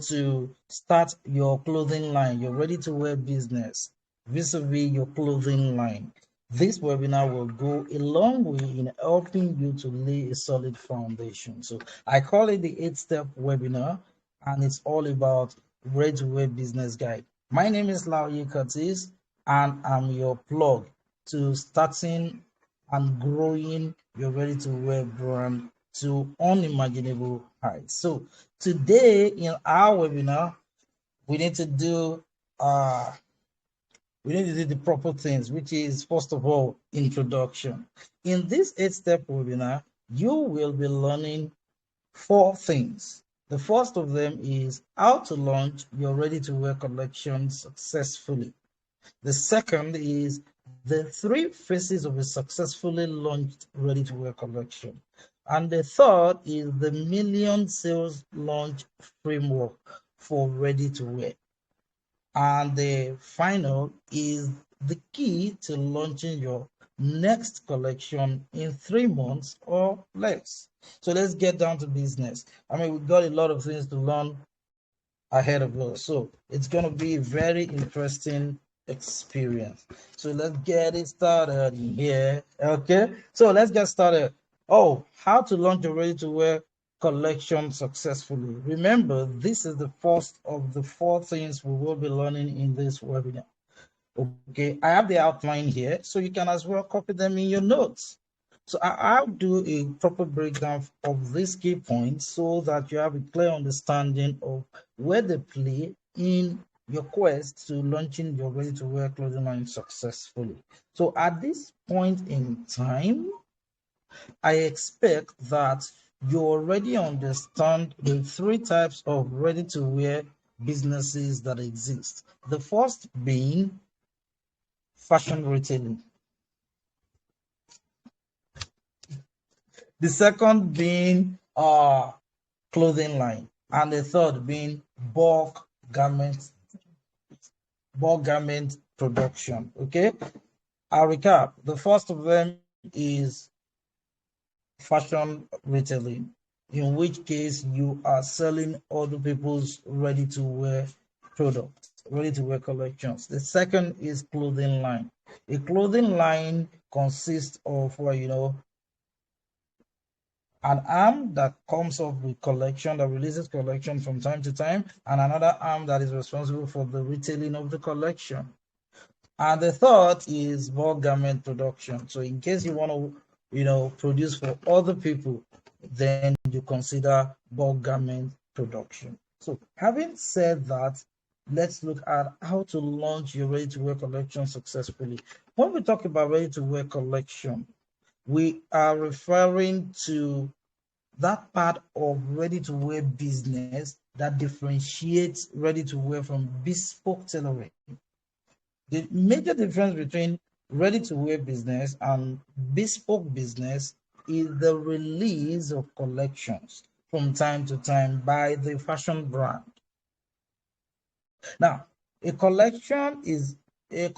to start your clothing line, your ready-to-wear business, vis-a-vis your clothing line. This webinar will go a long way in helping you to lay a solid foundation. So I call it the 8-step webinar, and it's all about ready-to-wear business guide. My name is Laoye Curtis, and I'm your plug to starting and growing your ready-to-wear brand to unimaginable heights. So today in our webinar, we need to do the proper things, which is first of all introduction. In this 8-step webinar, you will be learning 4 things. The first of them is how to launch your ready-to-wear collection successfully. The second is the 3 phases of a successfully launched ready-to-wear collection. And the third is the million sales launch framework for ready-to-wear. And the final is the key to launching your next collection in 3 months or less. So let's get down to business. I mean, we've got a lot of things to learn ahead of us. So it's going to be a very interesting experience. So let's get it started here. Okay. So let's get started. Oh, how to launch a ready-to-wear collection successfully. Remember, this is the first of the 4 things we will be learning in this webinar. Okay, I have the outline here, so you can as well copy them in your notes. So I'll do a proper breakdown of these key points so that you have a clear understanding of where they play in your quest to launching your ready-to-wear clothing line successfully. So at this point in time, I expect that you already understand the 3 types of ready-to-wear businesses that exist. The first being fashion retailing. The second being clothing line, and the third being bulk garment production. Okay, I'll recap. The first of them is fashion retailing, in which case you are selling other people's ready-to-wear products, ready-to-wear collections. The second is clothing line. A clothing line consists of an arm that comes up with collection, that releases collection from time to time, and another arm that is responsible for the retailing of the collection. And the third is bulk garment production. So in case you want to, produce for other people, then you consider bulk garment production. So having said that, let's look at how to launch your ready-to-wear collection successfully. When we talk about ready-to-wear collection, we are referring to that part of ready-to-wear business that differentiates ready-to-wear from bespoke tailoring. The major difference between ready-to-wear business and bespoke business is the release of collections from time to time by the fashion brand. Now, a collection is a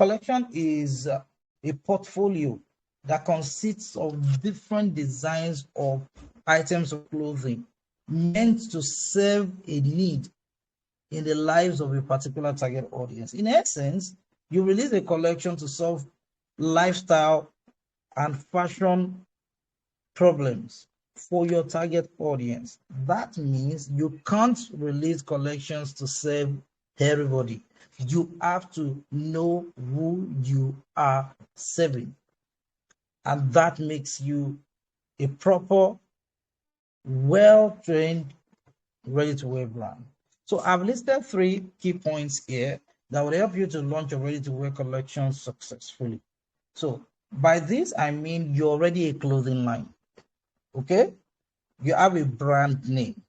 portfolio that consists of different designs of items of clothing meant to serve a need in the lives of a particular target audience. In essence, you release a collection to solve lifestyle and fashion problems for your target audience. That means you can't release collections to serve everybody. You have to know who you are serving. And that makes you a proper, well-trained, ready-to-wear brand. So I've listed 3 key points here that will help you to launch your ready-to-wear collection successfully. So by this, I mean you're already a clothing line. Okay? You have a brand name.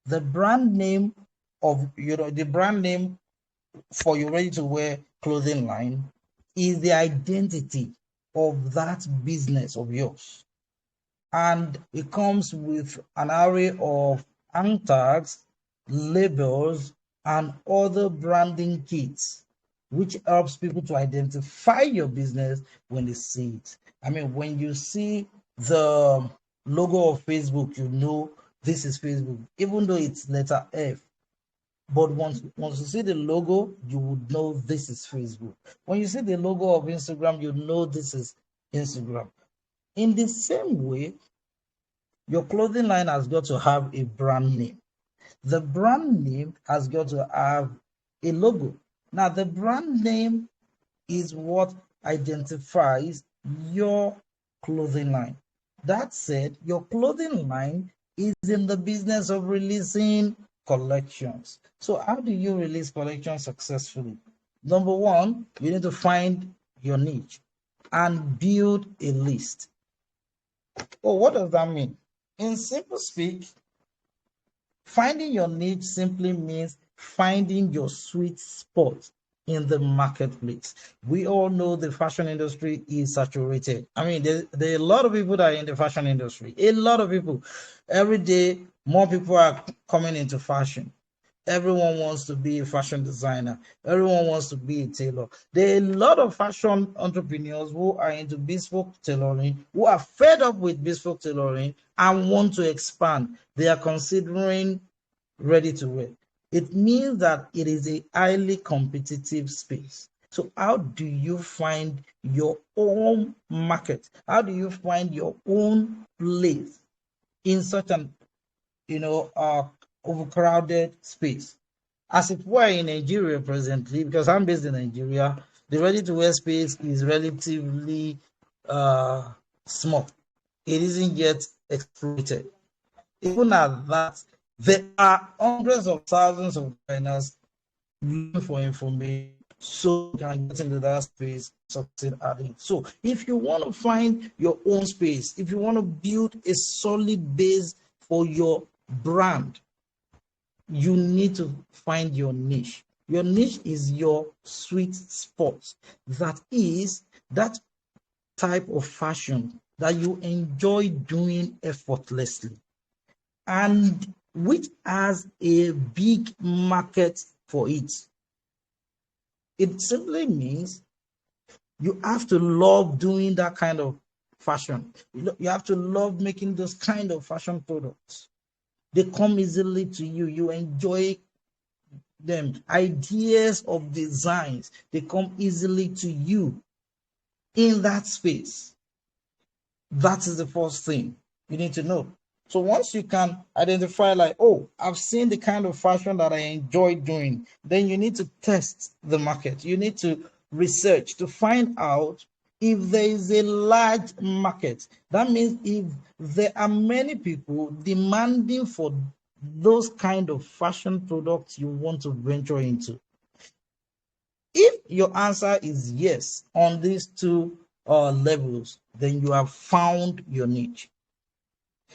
The brand name of the brand name for your ready-to-wear clothing line is the identity of that business of yours. And it comes with an array of hang tags, labels, and other branding kits, which helps people to identify your business when they see it. I mean, when you see the logo of Facebook, you know this is Facebook, even though it's letter F. But once you see the logo, you would know this is Facebook. When you see the logo of Instagram, you know this is Instagram. In the same way, your clothing line has got to have a brand name. The brand name has got to have a logo. Now, the brand name is what identifies your clothing line. That said, your clothing line is in the business of releasing collections. So how do you release collections successfully? Number one, you need to find your niche and build a list. Oh, what does that mean? In simple speak, finding your niche simply means finding your sweet spot in the marketplace. We all know the fashion industry is saturated. I mean, there are a lot of people that are in the fashion industry. A lot of people. Every day, more people are coming into fashion. Everyone wants to be a fashion designer. Everyone wants to be a tailor. There are a lot of fashion entrepreneurs who are into bespoke tailoring, who are fed up with bespoke tailoring and want to expand. They are considering ready to wear. It means that it is a highly competitive space. So how do you find your own market? How do you find your own place in such an overcrowded space? As if we're in Nigeria presently, because I'm based in Nigeria, the ready-to-wear space is relatively small. It isn't yet exploited. Even at that, there are hundreds of thousands of designers looking for information so you can get into that space, succeed at it. So if you want to find your own space, if you want to build a solid base for your brand, you need to find your niche. Your niche is your sweet spot. That is that type of fashion that you enjoy doing effortlessly and which has a big market for it. It simply means you have to love doing that kind of fashion. You have to love making those kind of fashion products. They come easily to you. You enjoy them. Ideas of designs, they come easily to you in that space. That is the first thing you need to know. So once you can identify like, oh, I've seen the kind of fashion that I enjoy doing, then you need to test the market. You need to research to find out if there is a large market. That means if there are many people demanding for those kind of fashion products you want to venture into. If your answer is yes on these two levels, then you have found your niche.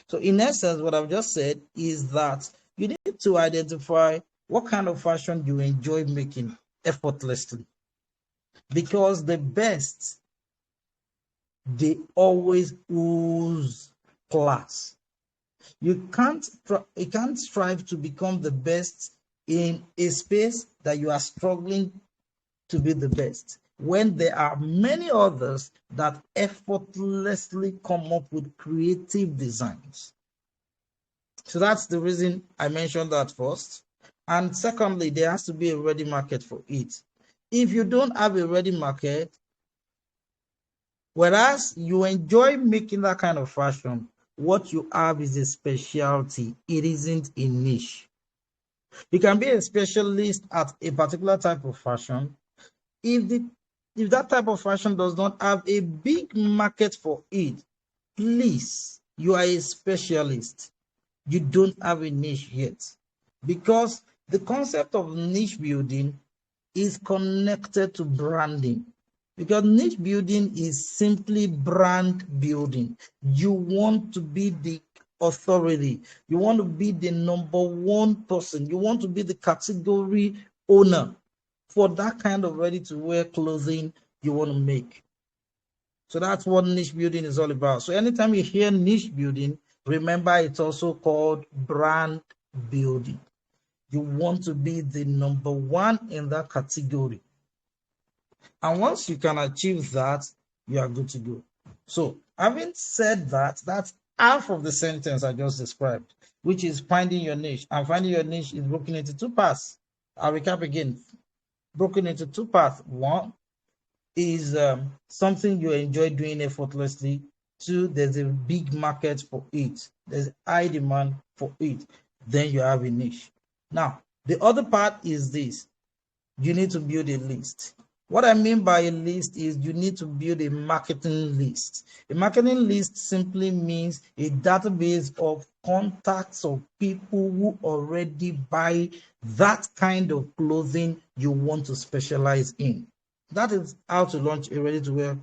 So in essence, what I've just said is that you need to identify what kind of fashion you enjoy making effortlessly. Because the best, they always ooze class. You can't strive to become the best in a space that you are struggling to be the best, when there are many others that effortlessly come up with creative designs. So that's the reason I mentioned that first. And secondly, there has to be a ready market for it. If you don't have a ready market, whereas you enjoy making that kind of fashion, what you have is a specialty. It isn't a niche. You can be a specialist at a particular type of fashion. If that type of fashion does not have a big market for it, please, you are a specialist. You don't have a niche yet. Because the concept of niche building is connected to branding. Because niche building is simply brand building. You want to be the authority. You want to be the number one person. You want to be the category owner for that kind of ready-to-wear clothing you want to make. So that's what niche building is all about. So anytime you hear niche building, remember it's also called brand building. You want to be the number one in that category. And once you can achieve that, you are good to go. So having said that, that's half of the sentence I just described, which is finding your niche. And finding your niche is broken into two parts. I'll recap again. Broken into two parts. One is something you enjoy doing effortlessly. Two, there's a big market for it. There's high demand for it. Then you have a niche. Now, the other part is this. You need to build a list. What I mean by a list is you need to build a marketing list. A marketing list simply means a database of contacts of people who already buy that kind of clothing you want to specialize in. That is how to launch a ready-to-wear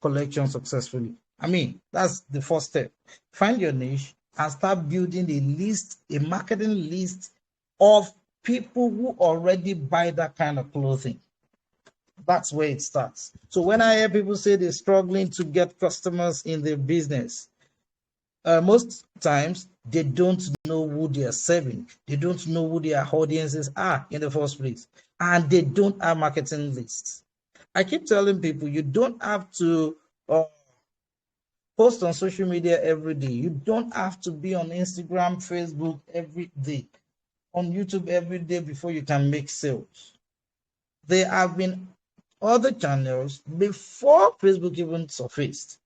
collection successfully. I mean, that's the first step. Find your niche and start building a list, a marketing list of people who already buy that kind of clothing. That's where it starts. So when I hear people say they're struggling to get customers in their business, most times they don't know who they are serving. They don't know who their audiences are in the first place. And they don't have marketing lists. I keep telling people you don't have to post on social media every day. You don't have to be on Instagram, Facebook every day, on YouTube every day before you can make sales. There have been other channels before Facebook even surfaced.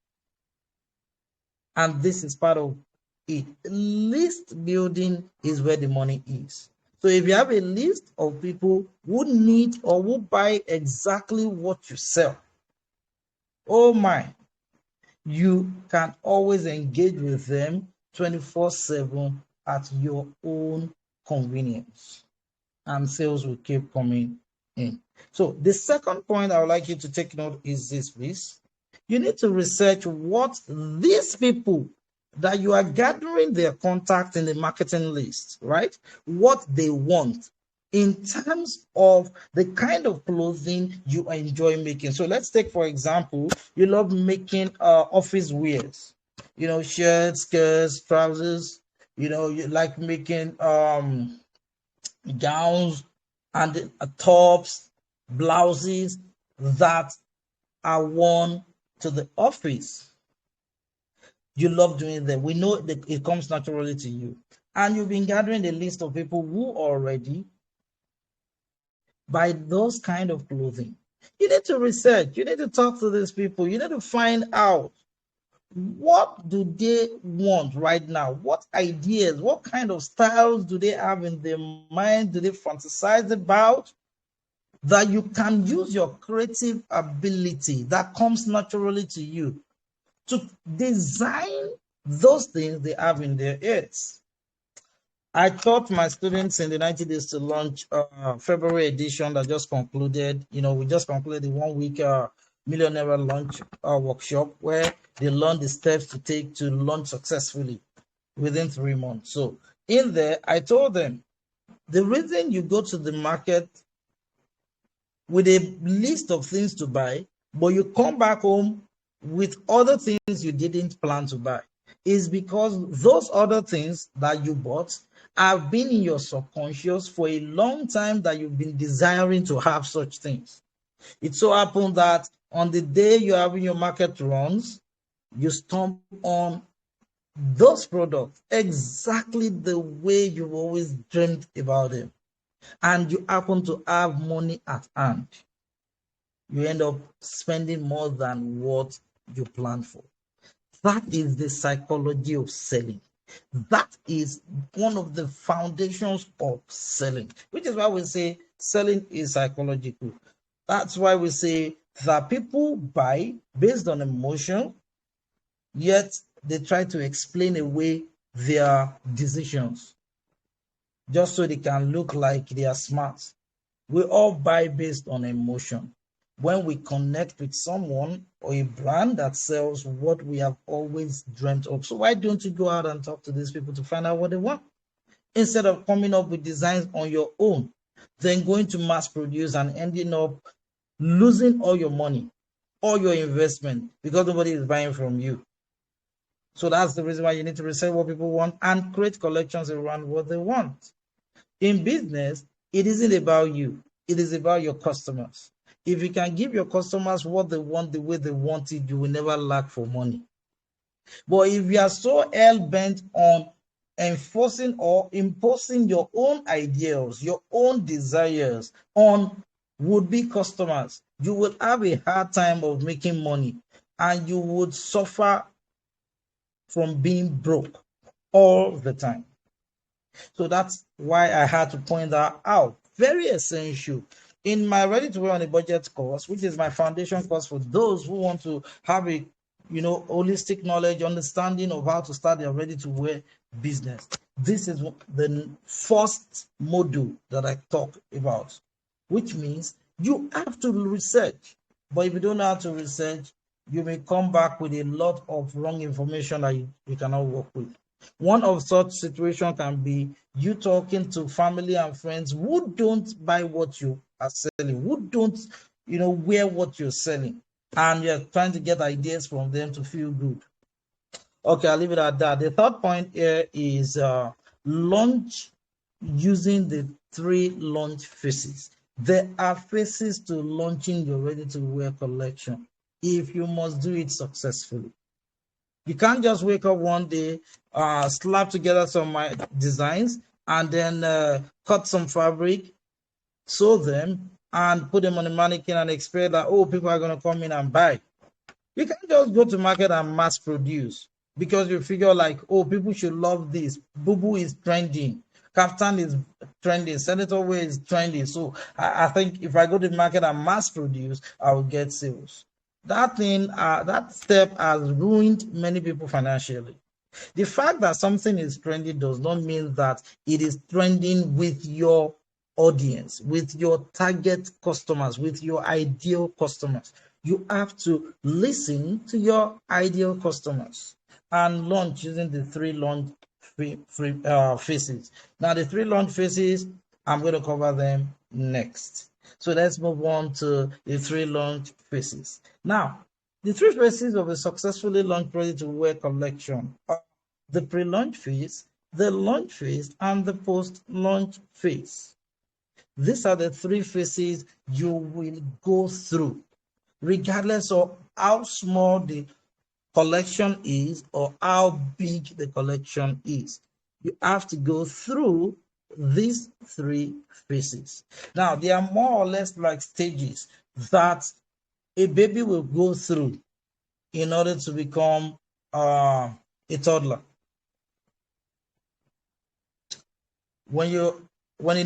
And this is part of it. List building is where the money is. So if you have a list of people who need or who buy exactly what you sell, oh my, you can always engage with them 24/7 at your own convenience, and sales will keep coming in. So the second point I would like you to take note is this, please. You need to research what these people that you are gathering their contact in the marketing list, right? What they want in terms of the kind of clothing you enjoy making. So let's take, for example, you love making office wears, shirts, skirts, trousers, you like making gowns and tops, blouses that are worn to the office. You love doing them. We know that it comes naturally to you. And you've been gathering a list of people who already buy those kind of clothing. You need to research. You need to talk to these people. You need to find out what do they want right now? What ideas, what kind of styles do they have in their mind? Do they fantasize about? That you can use your creative ability that comes naturally to you to design those things they have in their heads. I taught my students in the 90 days to launch February edition that just concluded. We just concluded the 1 week millionaire launch workshop where they learned the steps to take to launch successfully within 3 months. So in there, I told them the reason you go to the market with a list of things to buy, but you come back home with other things you didn't plan to buy, is because those other things that you bought have been in your subconscious for a long time, that you've been desiring to have such things. It so happened that on the day you're having your market runs, you stumble on those products exactly the way you've always dreamed about them, and you happen to have money at hand. You end up spending more than what you planned for. That is the psychology of selling. That is one of the foundations of selling, which is why we say selling is psychological. That's why we say that people buy based on emotion, yet they try to explain away their decisions just so they can look like they are smart. We all buy based on emotion. When we connect with someone or a brand that sells what we have always dreamt of. So why don't you go out and talk to these people to find out what they want? Instead of coming up with designs on your own, then going to mass produce and ending up losing all your money, all your investment, because nobody is buying from you. So that's the reason why you need to research what people want and create collections around what they want. In business, it isn't about you. It is about your customers. If you can give your customers what they want the way they want it, you will never lack for money. But if you are so hell-bent on enforcing or imposing your own ideals, your own desires on would-be customers, you will have a hard time of making money, and you would suffer from being broke all the time. So that's why I had to point that out. Very essential. In my Ready to Wear on a Budget course, which is my foundation course for those who want to have a holistic knowledge, understanding of how to start their ready to wear business. This is the first module that I talk about, which means you have to research. But if you don't know how to research, you may come back with a lot of wrong information that you cannot work with. One of such situation can be you talking to family and friends who don't buy what you are selling, who don't, wear what you're selling, and you're trying to get ideas from them to feel good. Okay, I'll leave it at that. The third point here is launch using the 3 launch phases. There are phases to launching your ready-to-wear collection if you must do it successfully. You can't just wake up one day, slap together some designs, and then cut some fabric, sew them, and put them on the mannequin and expect that, oh, people are going to come in and buy. You can't just go to market and mass produce because you figure like, oh, people should love this. Boo is trending. Kaftan is trending. Senator Way is trending. So I think if I go to the market and mass produce, I will get sales. That step has ruined many people financially. The fact that something is trending does not mean that it is trending with your audience, with your target customers, with your ideal customers. You have to listen to your ideal customers and launch using the 3 launch phases. Now, the 3 launch phases, I'm going to cover them next. So let's move on to the 3 launch phases. Now, the 3 phases of a successfully launched ready-to-wear collection are the pre-launch phase, the launch phase, and the post-launch phase. These are the 3 phases you will go through, regardless of how small the collection is or how big the collection is. You have to go through these 3 phases. Now, they are more or less like stages that a baby will go through in order to become a toddler. When a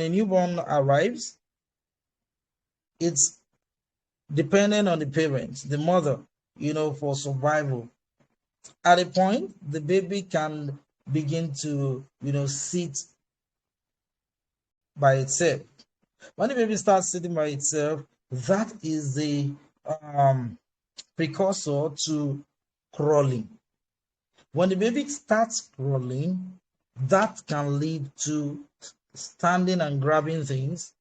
newborn arrives, it's dependent on the parents, the mother, for survival. At a point, the baby can begin to, sit by itself. When the baby starts sitting by itself, that is the precursor to crawling. When the baby starts crawling, that can lead to standing and grabbing things,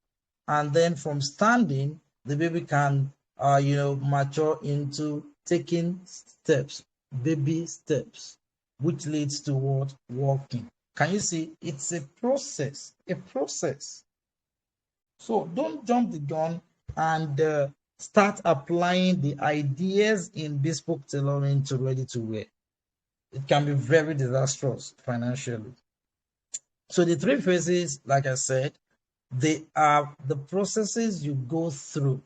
and then from standing, the baby can mature into taking steps, baby steps, which leads toward walking. Can you see? It's a process. So don't jump the gun and start applying the ideas in bespoke tailoring to ready to wear. It can be very disastrous financially. So the 3 phases, like I said, they are the processes you go through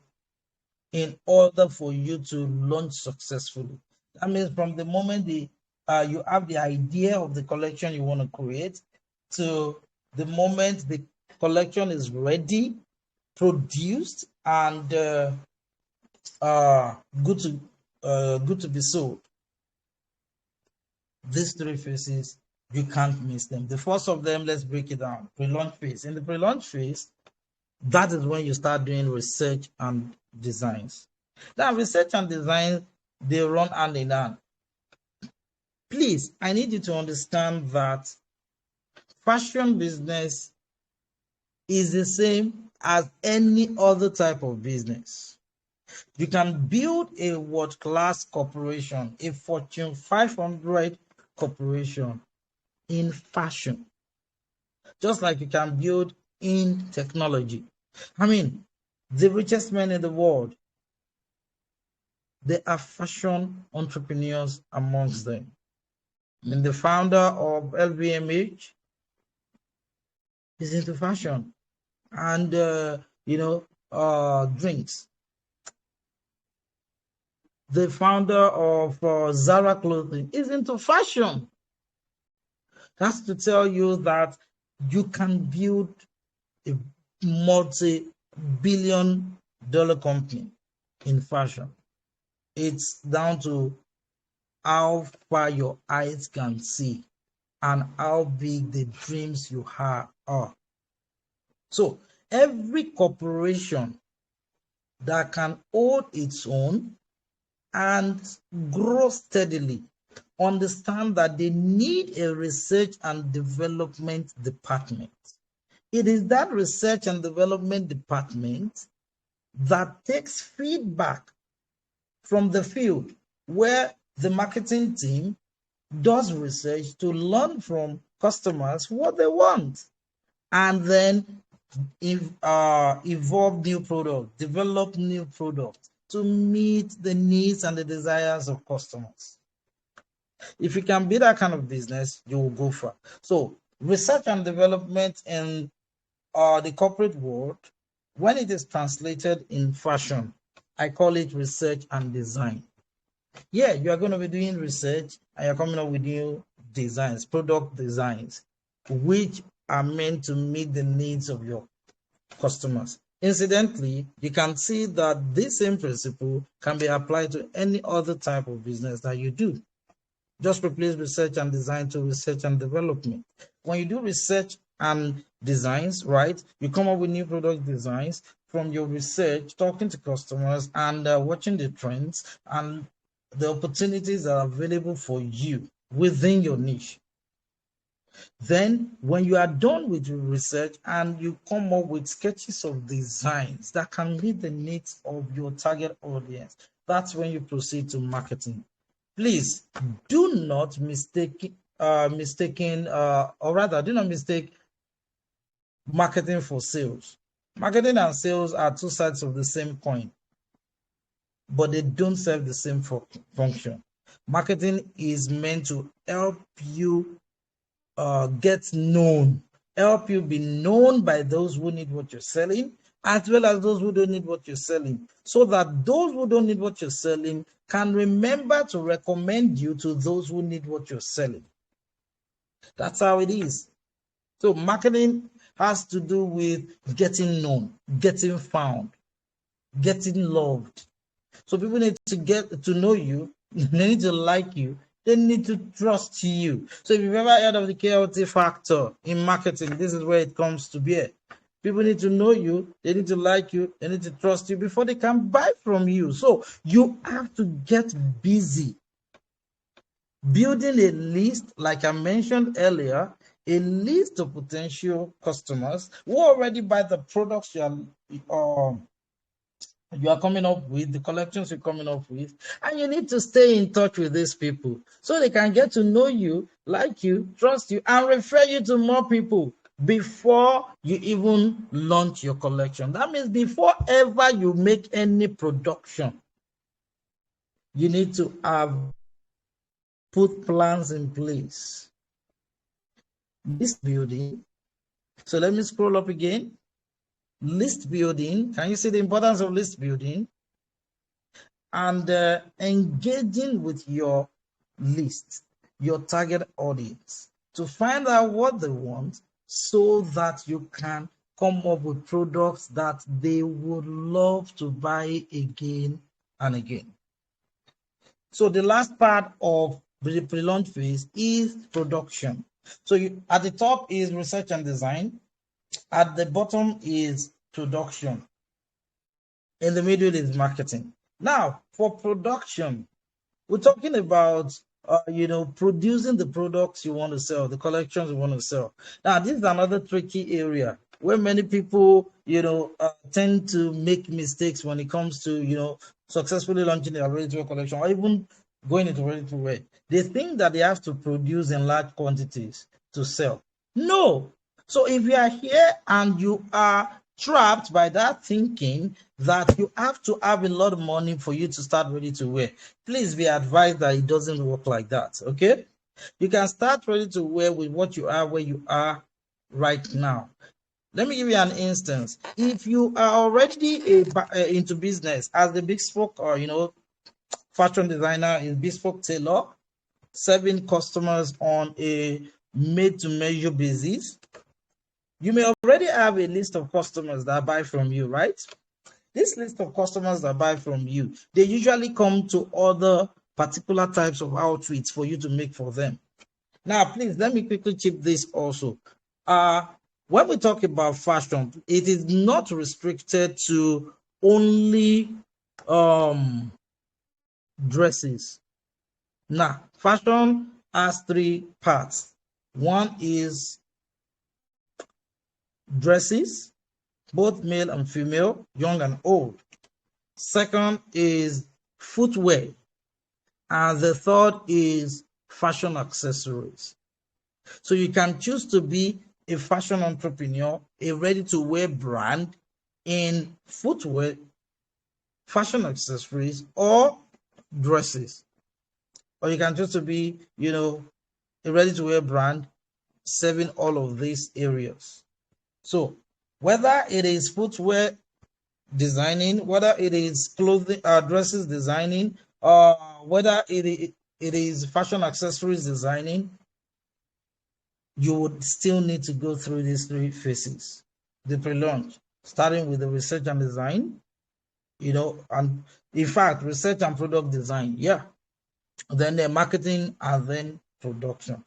in order for you to launch successfully. That means from the moment you have the idea of the collection you want to create to the moment the collection is ready, produced, and good to be sold. These 3 phases, you can't miss them. The first of them, let's break it down. Pre-launch phase. In the pre-launch phase, that is when you start doing research and designs. Now, research and design, they run hand in hand. Please, I need you to understand that fashion business is the same as any other type of business. You can build a world-class corporation, a Fortune 500 corporation in fashion, just like you can build in technology. I mean, the richest men in the world, they are fashion entrepreneurs amongst them. I mean, the founder of LVMH is into fashion and, drinks. The founder of Zara Clothing is into fashion. That's to tell you that you can build a multi-billion-dollar company in fashion. It's down to how far your eyes can see and how big the dreams you have are. So every corporation that can hold its own and grow steadily understand that they need a research and development department. It is that research and development department that takes feedback from the field, where the marketing team does research to learn from customers what they want, and then evolve new products, develop new products to meet the needs and the desires of customers. If you can be that kind of business, you will go far. So research and development in the corporate world, when it is translated in fashion, I call it research and design. Yeah, you are going to be doing research and you're coming up with new designs, product designs, which are meant to meet the needs of your customers. Incidentally, you can see that this same principle can be applied to any other type of business that you do. Just replace research and design to research and development. When you do research and designs, right, you come up with new product designs from your research, talking to customers and watching the trends and the opportunities that are available for you within your niche. Then when you are done with your research and you come up with sketches of designs that can meet the needs of your target audience, that's when you proceed to marketing. Please do not mistake marketing for sales. Marketing and sales are two sides of the same coin, but they don't serve the same function. Marketing is meant to help you get known, help you be known by those who need what you're selling, as well as those who don't need what you're selling, so that those who don't need what you're selling can remember to recommend you to those who need what you're selling. That's how it is. So marketing has to do with getting known, getting found, getting loved. So people need to get to know you, they need to like you, they need to trust you. So if you've ever heard of the KLT factor in marketing, this is where it comes to bear. People need to know you, they need to like you, they need to trust you before they can buy from you. So you have to get busy building a list, like I mentioned earlier, a list of potential customers who already buy the products you are coming up with, the collections you're coming up with, and you need to stay in touch with these people so they can get to know you, like you, trust you, and refer you to more people before you even launch your collection. That means before ever you make any production, you need to have put plans in place. List building. So let me scroll up again. List building. Can you see the importance of list building? And engaging with your list, your target audience, to find out what they want so that you can come up with products that they would love to buy again and again. So the last part of the pre-launch phase is production. So at the top is research and design. At the bottom is production. In the middle is marketing. Now, for production, we're talking about producing the products you want to sell, the collections you want to sell. Now, this is another tricky area where many people, tend to make mistakes when it comes to, successfully launching their ready-to-wear collection or even going into ready-to-wear. They think that they have to produce in large quantities to sell. No. So if you are here and you are trapped by that thinking that you have to have a lot of money for you to start ready to wear, please be advised that it doesn't work like that. Okay, You can start ready to wear with what you are where you are right now. Let me give you an instance. If you are already into business as the bespoke or fashion designer, in bespoke tailor, serving customers on a made-to-measure basis, you may already have a list of customers that buy from you, right? This list of customers that buy from you, they usually come to other particular types of outfits for you to make for them. Now, please let me quickly chip this also. When we talk about fashion, it is not restricted to only dresses. Now, fashion has three parts. One is dresses, both male and female, young and old. Second is footwear. And the third is fashion accessories. So you can choose to be a fashion entrepreneur, a ready-to-wear brand in footwear, fashion accessories, or dresses. Or you can choose to be, a ready-to-wear brand serving all of these areas. So whether it is footwear designing, whether it is clothing, dresses designing, or whether it is fashion accessories designing, you would still need to go through these three phases. The pre-launch, starting with the research and design, and in fact, research and product design, yeah. Then the marketing and then production.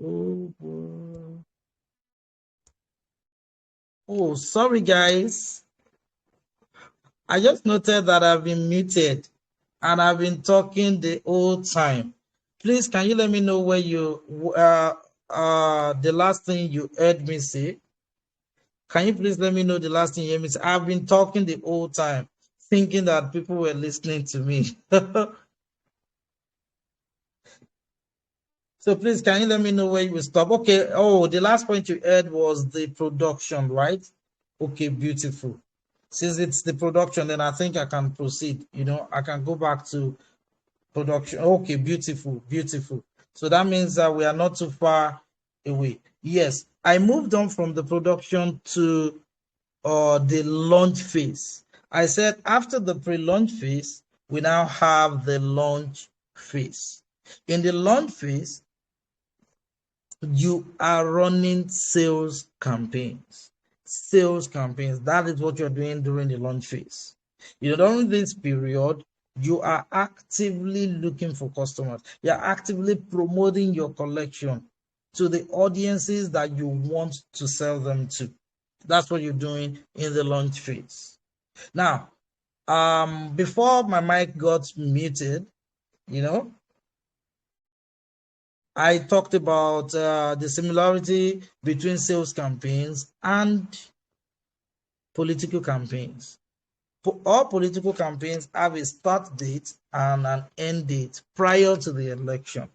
Oh, boy. Oh, sorry, guys. I just noted that I've been muted and I've been talking the whole time. Please, can you let me know where the last thing you heard me say? Can you please let me know the last thing you heard me say? I've been talking the whole time, thinking that people were listening to me. So please, can you let me know where you will stop? Okay. Oh, the last point you heard was the production, right? Okay, beautiful. Since it's the production, then I think I can proceed. I can go back to production. Okay, beautiful, beautiful. So that means that we are not too far away. Yes, I moved on from the production to the launch phase. I said after the pre-launch phase, we now have the launch phase. In the launch phase, you are running sales campaigns. Sales campaigns. That is what you're doing during the launch phase. During this period, you are actively looking for customers. You're actively promoting your collection to the audiences that you want to sell them to. That's what you're doing in the launch phase. Now, before my mic got muted, I talked about the similarity between sales campaigns and political campaigns. All political campaigns have a start date and an end date prior to the election.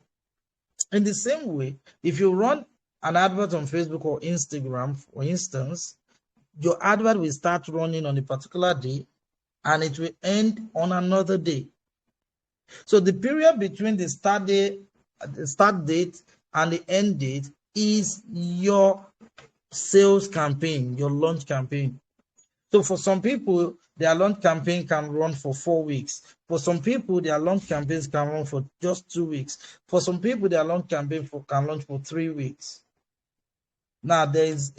In the same way, if you run an advert on Facebook or Instagram, for instance, your advert will start running on a particular day and it will end on another day. So the period between the start date and the end date is your sales campaign, your launch campaign. So for some people, their launch campaign can run for 4 weeks. For some people, their launch campaigns can run for just 2 weeks. For some people, their launch campaign can launch for 3 weeks. Now, there is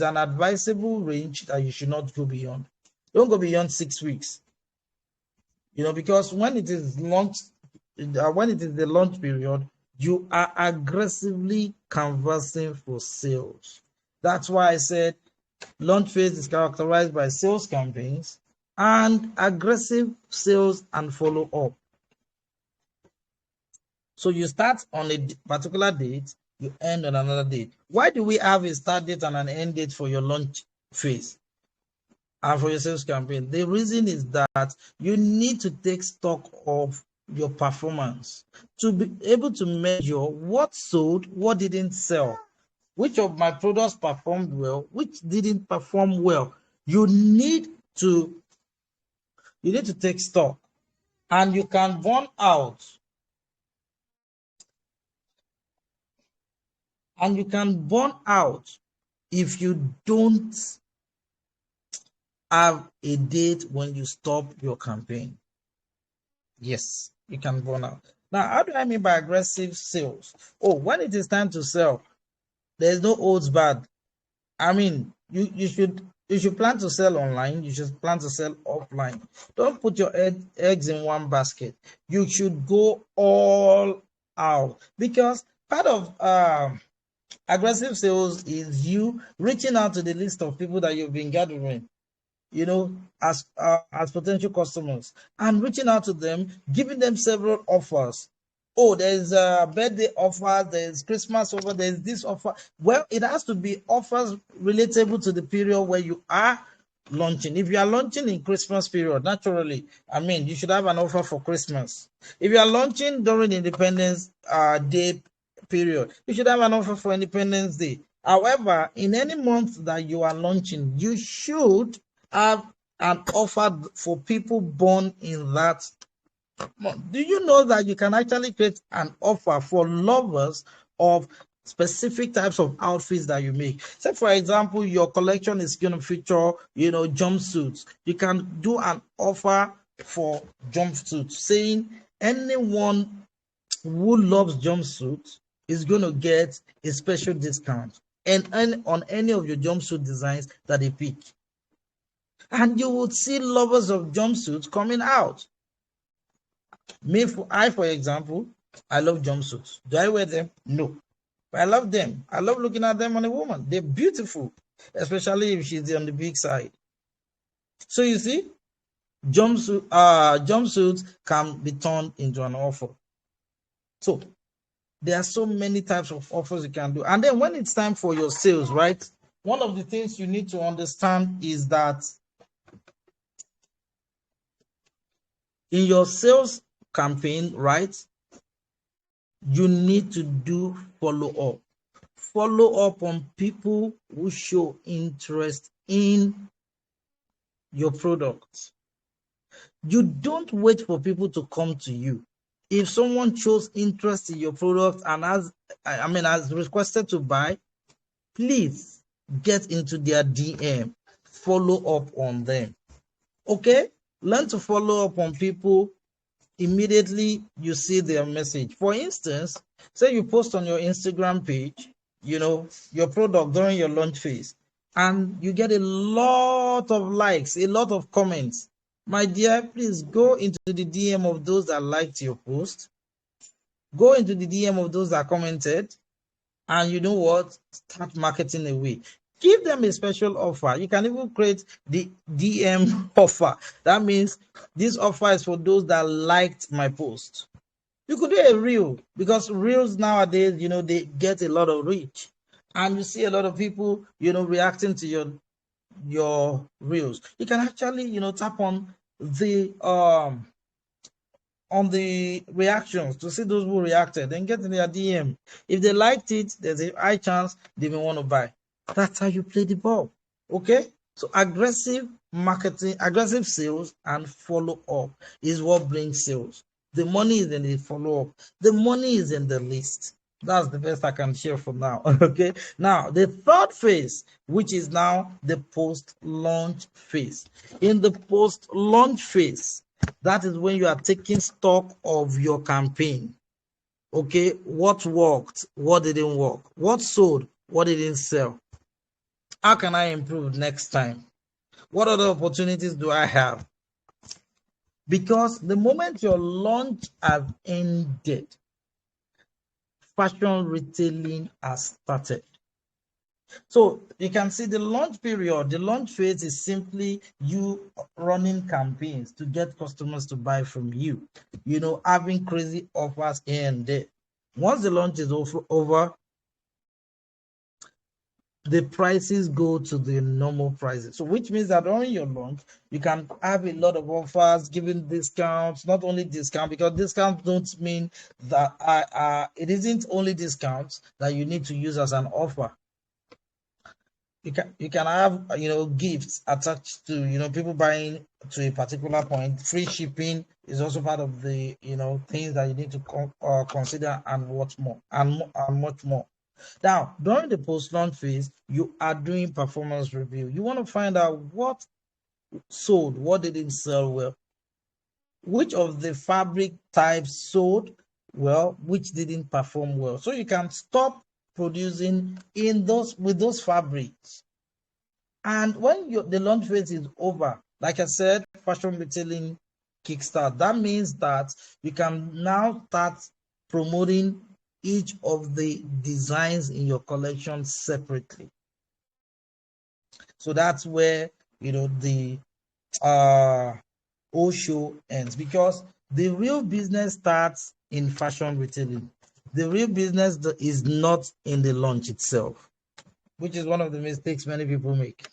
an advisable range that you should not go beyond. Don't go beyond 6 weeks. Because when it is launched, when it is the launch period, you are aggressively canvassing for sales. That's why I said launch phase is characterized by sales campaigns and aggressive sales and follow up. So you start on a particular date, you end on another date. Why do we have a start date and an end date for your launch phase and for your sales campaign? The reason is that you need to take stock of your performance to be able to measure what sold, what didn't sell, which of my products performed well, which didn't perform well. You need to take stock, and you can burn out. And you can burn out if you don't have a date when you stop your campaign. Yes, you can burn out. Now, how do I mean by aggressive sales? Oh, when it is time to sell, there's no odds bad. I mean, you should plan to sell online. You should plan to sell offline. Don't put your eggs in one basket. You should go all out, because part of aggressive sales is you reaching out to the list of people that you've been gathering, as potential customers, and reaching out to them, giving them several offers. Oh, there's a birthday offer, there's Christmas offer, there's this offer. Well, it has to be offers relatable to the period where you are launching. If you are launching in Christmas period, naturally, you should have an offer for Christmas. If you are launching during Independence Day period, you should have an offer for Independence Day. However, in any month that you are launching, you should have an offer for people born in that month. Do you know that you can actually create an offer for lovers of specific types of outfits that you make? Say, for example, your collection is going to feature, jumpsuits. You can do an offer for jumpsuits, saying anyone who loves jumpsuits is going to get a special discount and on any of your jumpsuit designs that they pick. And you would see lovers of jumpsuits coming out. For example, I love jumpsuits. Do I wear them? No. I love them. I love looking at them on a woman. They're beautiful, especially if she's on the big side. So you see, jumpsuits can be turned into an offer. So there are so many types of offers you can do. And then when it's time for your sales, right? One of the things you need to understand is that in your sales campaign, right, you need to do follow up. Follow up on people who show interest in your product. You don't wait for people to come to you. If someone shows interest in your product and has requested to buy, please get into their DM, follow up on them. Okay? Learn to follow up on people immediately you see their message. For instance, say you post on your Instagram page, your product during your launch phase, and you get a lot of likes, a lot of comments. My dear, please go into the DM of those that liked your post. Go into the DM of those that commented, and you know what? Start marketing away. Give them a special offer. You can even create the DM offer. That means this offer is for those that liked my post. You could do a reel, because reels nowadays, they get a lot of reach, and you see a lot of people, reacting to your reels. You can actually, tap on the reactions to see those who reacted and get in their DM. If they liked it, there's a high chance they may want to buy. That's how you play the ball. Okay? So aggressive marketing, aggressive sales, and follow up is what brings sales. The money is in the follow up. The money is in the list. That's the best I can share for now. Okay. Now, the third phase, which is now the post-launch phase. In the post-launch phase, that is when you are taking stock of your campaign. Okay, what worked, what didn't work, what sold, what didn't sell. How can I improve next time? What other opportunities do I have? Because the moment your launch has ended, fashion retailing has started. So you can see the launch period, the launch phase is simply you running campaigns to get customers to buy from you, having crazy offers here and there. Once the launch is over, the prices go to the normal prices. So which means that during your launch, you can have a lot of offers, giving discounts, not only discount, because discounts don't mean that it isn't only discounts that you need to use as an offer. You can have gifts attached to people buying to a particular point. Free shipping is also part of the things that you need to consider, and much more. Now, during the post-launch phase, you are doing performance review. You want to find out what sold, what didn't sell well, which of the fabric types sold well, which didn't perform well. So you can stop producing with those fabrics. And when the launch phase is over, like I said, fashion retailing kickstart. That means that you can now start promoting each of the designs in your collection separately. So that's where the whole show ends, because the real business starts in fashion retailing. The real business is not in the launch itself, which is one of the mistakes many people make.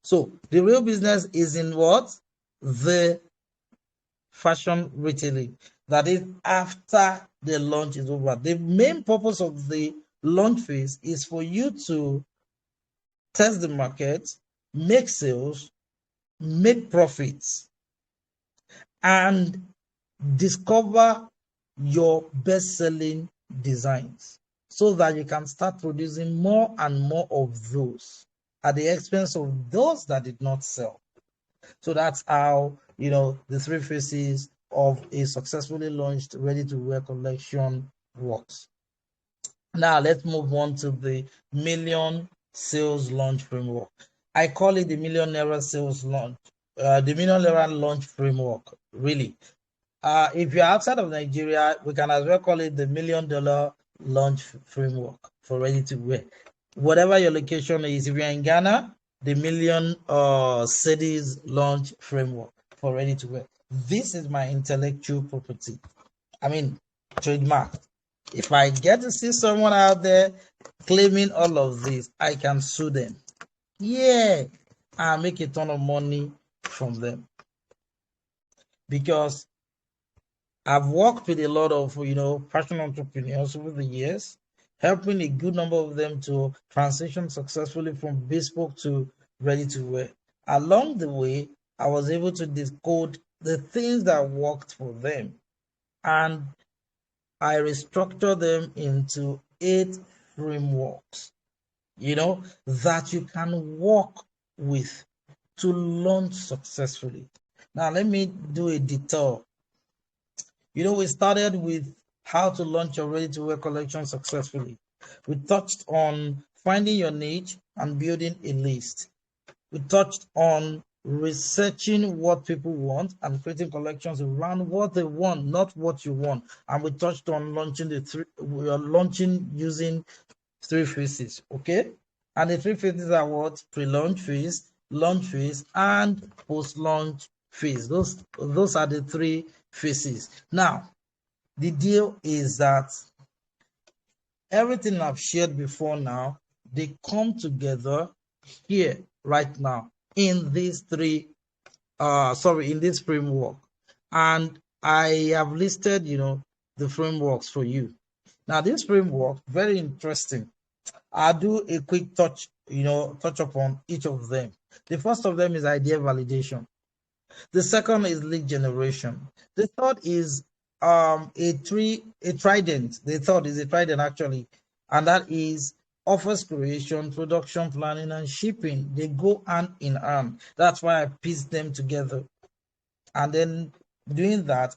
So the real business is in what? The fashion retailing. That is after the launch is over. The main purpose of the launch phase is for you to test the market, make sales, make profits, and discover your best-selling designs, so that you can start producing more and more of those at the expense of those that did not sell. So that's how the three phases of a successfully launched ready-to-wear collection works. Now let's move on to the million sales launch framework. I call it the millionaire sales launch, the millionaire launch framework. Really, if you're outside of Nigeria, we can as well call it the $1 million launch framework for ready to wear. Whatever your location is, if you're in Ghana, the Million Cities launch framework for ready to wear. This is my intellectual property. I mean, trademark. If I get to see someone out there claiming all of this, I can sue them. Yeah, I make a ton of money from them because I've worked with a lot of, passion entrepreneurs over the years, helping a good number of them to transition successfully from bespoke to ready to wear. Along the way, I was able to decode the things that worked for them, and I restructured them into 8 frameworks, that you can work with to launch successfully. Now, let me do a detour. We started with how to launch your ready-to-wear collection successfully. We touched on finding your niche and building a list. We touched on researching what people want and creating collections around what they want, not what you want. And we touched on launching using 3 phases, okay? And the 3 phases are what? Pre-launch phase, launch phase, and post-launch phase. Those are the 3 phases. Now, the deal is that everything I've shared before now, they come together here right now in these in this framework. And I have listed, the frameworks for you. Now, this framework, very interesting. I'll do a quick touch upon each of them. The first of them is idea validation. The second is lead generation. The third is a trident. The third is a trident actually, and that is offers creation, production, planning, and shipping. They go hand in hand. That's why I pieced them together. And then doing that,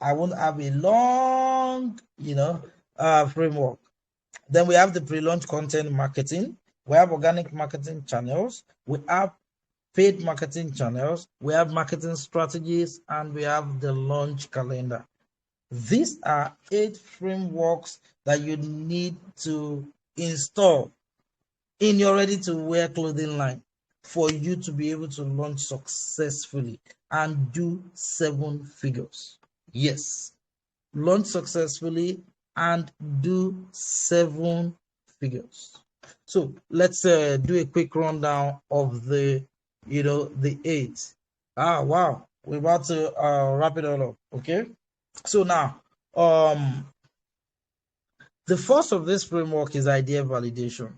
I won't have a long, framework. Then we have the pre-launch content marketing. We have organic marketing channels. We have paid marketing channels. We have marketing strategies, and we have the launch calendar. These are 8 frameworks that you need to install in your ready-to-wear clothing line for you to be able to launch successfully and do 7 figures. Yes, launch successfully and do 7 figures. So let's do a quick rundown of the 8. Wow, we're about to wrap it all up. Okay, so now the first of this framework is idea validation.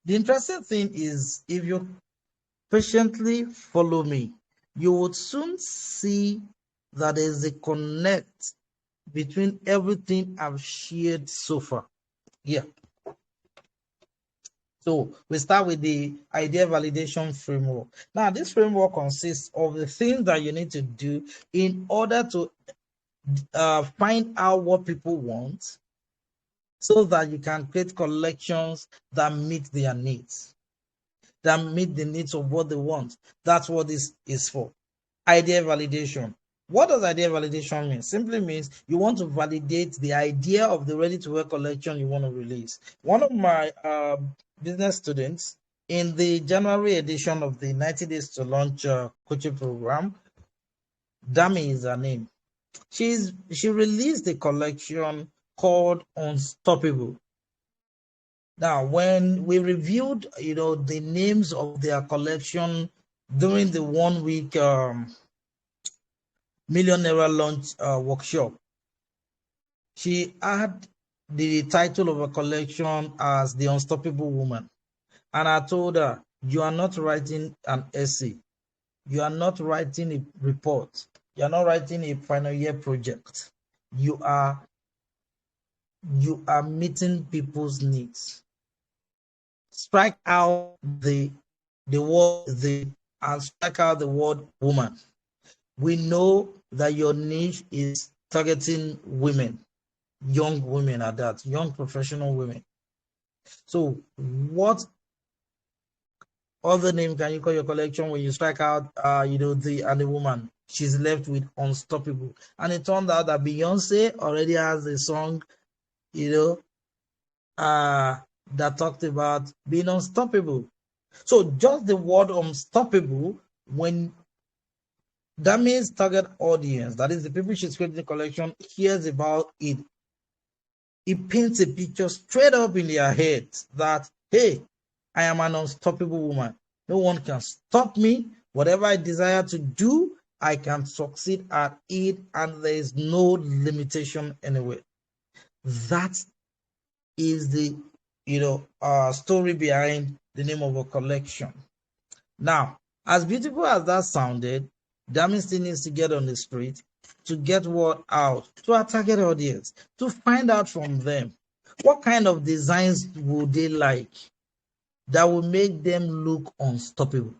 The interesting thing is, if you patiently follow me, you would soon see that there's a connect between everything I've shared so far. Yeah. So we start with the idea validation framework. Now, this framework consists of the things that you need to do in order to find out what people want, so that you can create collections that meet their needs, that meet the needs of what they want. That's what this is for. Idea validation. What does idea validation mean? Simply means you want to validate the idea of the ready-to-wear collection you want to release. One of my business students in the January edition of the 90 Days to Launch coaching program, Dami is her name. She released a collection called Unstoppable. Now, when we reviewed, the names of their collection during the 1-week millionaire launch workshop, she had the title of a collection as The Unstoppable Woman. And I told her, you are not writing an essay. You are not writing a report. You are not writing a final year project. You are meeting people's needs. Strike out the word "the" and strike out the word "woman." We know that your niche is targeting women, young women at that, young professional women. So what other name can you call your collection when you strike out the and the woman? She's left with Unstoppable. And it turned out that Beyonce already has a song, that talked about being unstoppable. So just the word unstoppable, when that means target audience, that is the people she's creating the collection, hears about it, it paints a picture straight up in their heads that, hey, I am an unstoppable woman. No one can stop me. Whatever I desire to do, I can succeed at it, and there is no limitation anywhere. That is the story behind the name of a collection. Now, as beautiful as that sounded, Dami still needs to get on the street to get word out to our target audience, to find out from them what kind of designs would they like that will make them look unstoppable.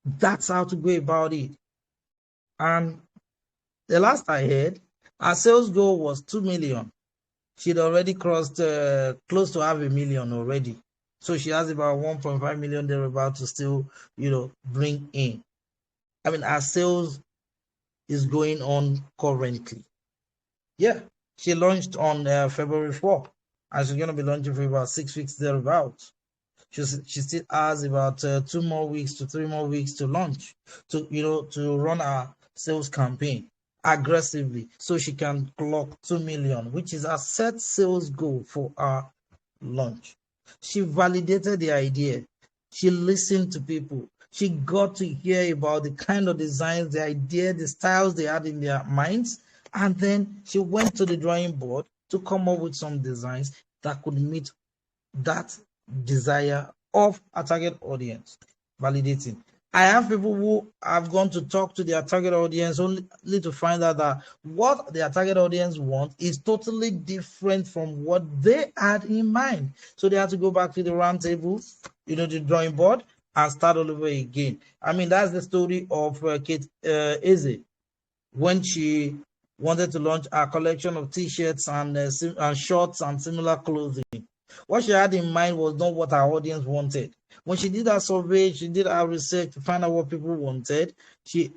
That's how to go about it. And the last I heard, our sales goal was 2 million. She'd already crossed close to 500,000 already. So she has about 1.5 million they're about to still, bring in. I mean, our sales is going on currently. Yeah, she launched on February 4th, and she's going to be launching for about 6 weeks thereabouts. She still has about 2 more weeks to 3 more weeks to launch, to run our sales campaign aggressively so she can clock 2 million, which is our set sales goal for our launch. She validated the idea. She listened to people. She got to hear about the kind of designs, the idea, the styles they had in their minds. And then she went to the drawing board to come up with some designs that could meet that desire of a target audience. Validating. I have people who have gone to talk to their target audience only to find out that what their target audience wants is totally different from what they had in mind. So they had to go back to the round table, the drawing board, and start all over again. I mean, that's the story of Kate Eze when she wanted to launch a collection of t-shirts and shorts and similar clothing. What she had in mind was not what our audience wanted. When she did her survey, she did her research to find out what people wanted, she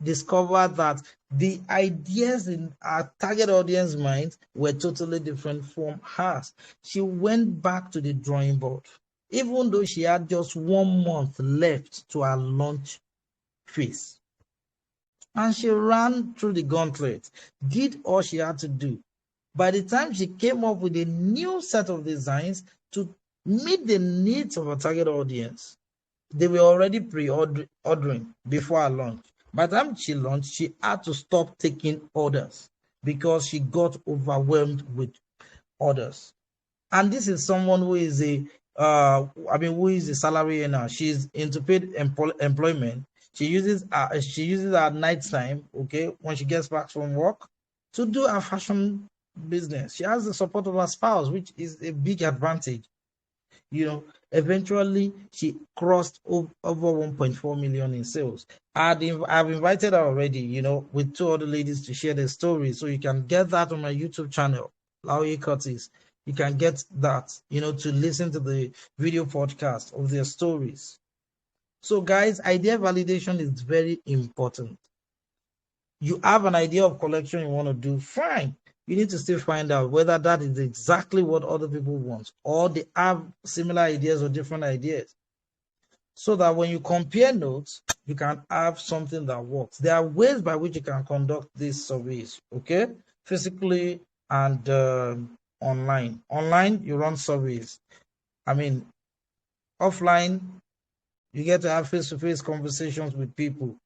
discovered that the ideas in our target audience mind were totally different from hers. She went back to the drawing board, even though she had just 1 month left to her launch phase. And she ran through the gauntlet, did all she had to do. By the time she came up with a new set of designs to meet the needs of her target audience, they were already pre-ordering before her launch. By the time she launched, she had to stop taking orders because she got overwhelmed with orders. And this is someone who is who is a salary earner. She's into paid employment. She uses her night time, okay, when she gets back from work, to do her fashion business. She has the support of her spouse, which is a big advantage. Eventually she crossed over 1.4 million in sales. I've invited her already, with 2 other ladies to share their stories. So you can get that on my YouTube channel, Laoye Curtis. You can get that, to listen to the video podcast of their stories. So guys, idea validation is very important. You have an idea of collection you want to do, fine. You need to still find out whether that is exactly what other people want, or they have similar ideas or different ideas. So that when you compare notes, you can have something that works. There are ways by which you can conduct these surveys, okay? Physically and online. Online, you run surveys. I mean, offline, you get to have face-to-face conversations with people.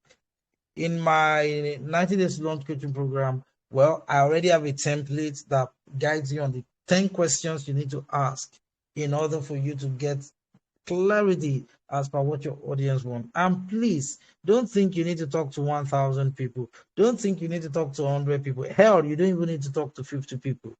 In my 90 days launch coaching program, well, I already have a template that guides you on the 10 questions you need to ask in order for you to get clarity as per what your audience wants. And please, don't think you need to talk to 1,000 people. Don't think you need to talk to 100 people. Hell, you don't even need to talk to 50 people.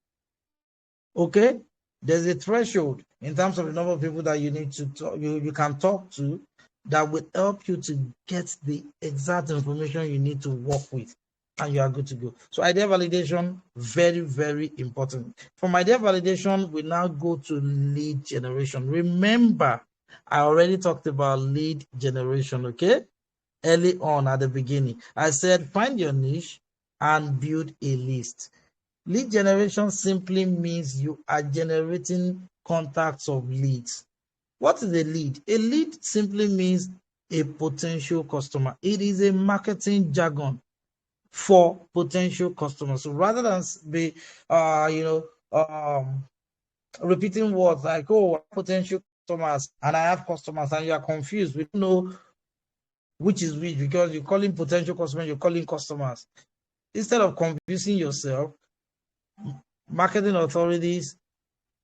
Okay? There's a threshold in terms of the number of people that you need to talk, you can talk to, that will help you to get the exact information you need to work with, and you are good to go. So idea validation, very, very important. From idea validation, we now go to lead generation. Remember, I already talked about lead generation, okay? Early on at the beginning. I said, find your niche and build a list. Lead generation simply means you are generating contacts of leads. What is a lead? A lead simply means a potential customer. It is a marketing jargon for potential customers. So rather than be, repeating words like, oh, potential customers, and I have customers, and you are confused. We don't know which is which because you're calling potential customers, you're calling customers. Instead of confusing yourself, marketing authorities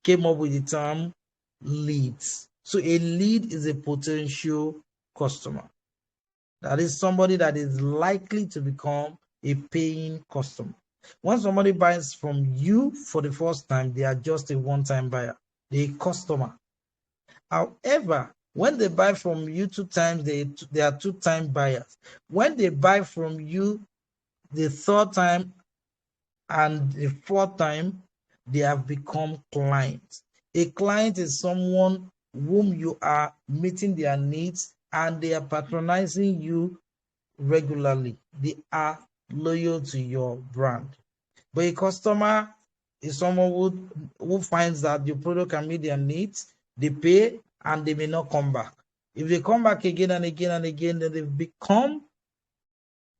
came up with the term leads. So a lead is a potential customer. That is somebody that is likely to become a paying customer. When somebody buys from you for the first time, they are just a one-time buyer, they're a customer. However, when they buy from you 2 times, they are two-time buyers. When they buy from you the third time and the fourth time, they have become clients. A client is someone whom you are meeting their needs and they are patronizing you regularly. They are loyal to your brand. But a customer is someone who finds that your product can meet their needs, they pay, and they may not come back. If they come back again and again and again, then they've become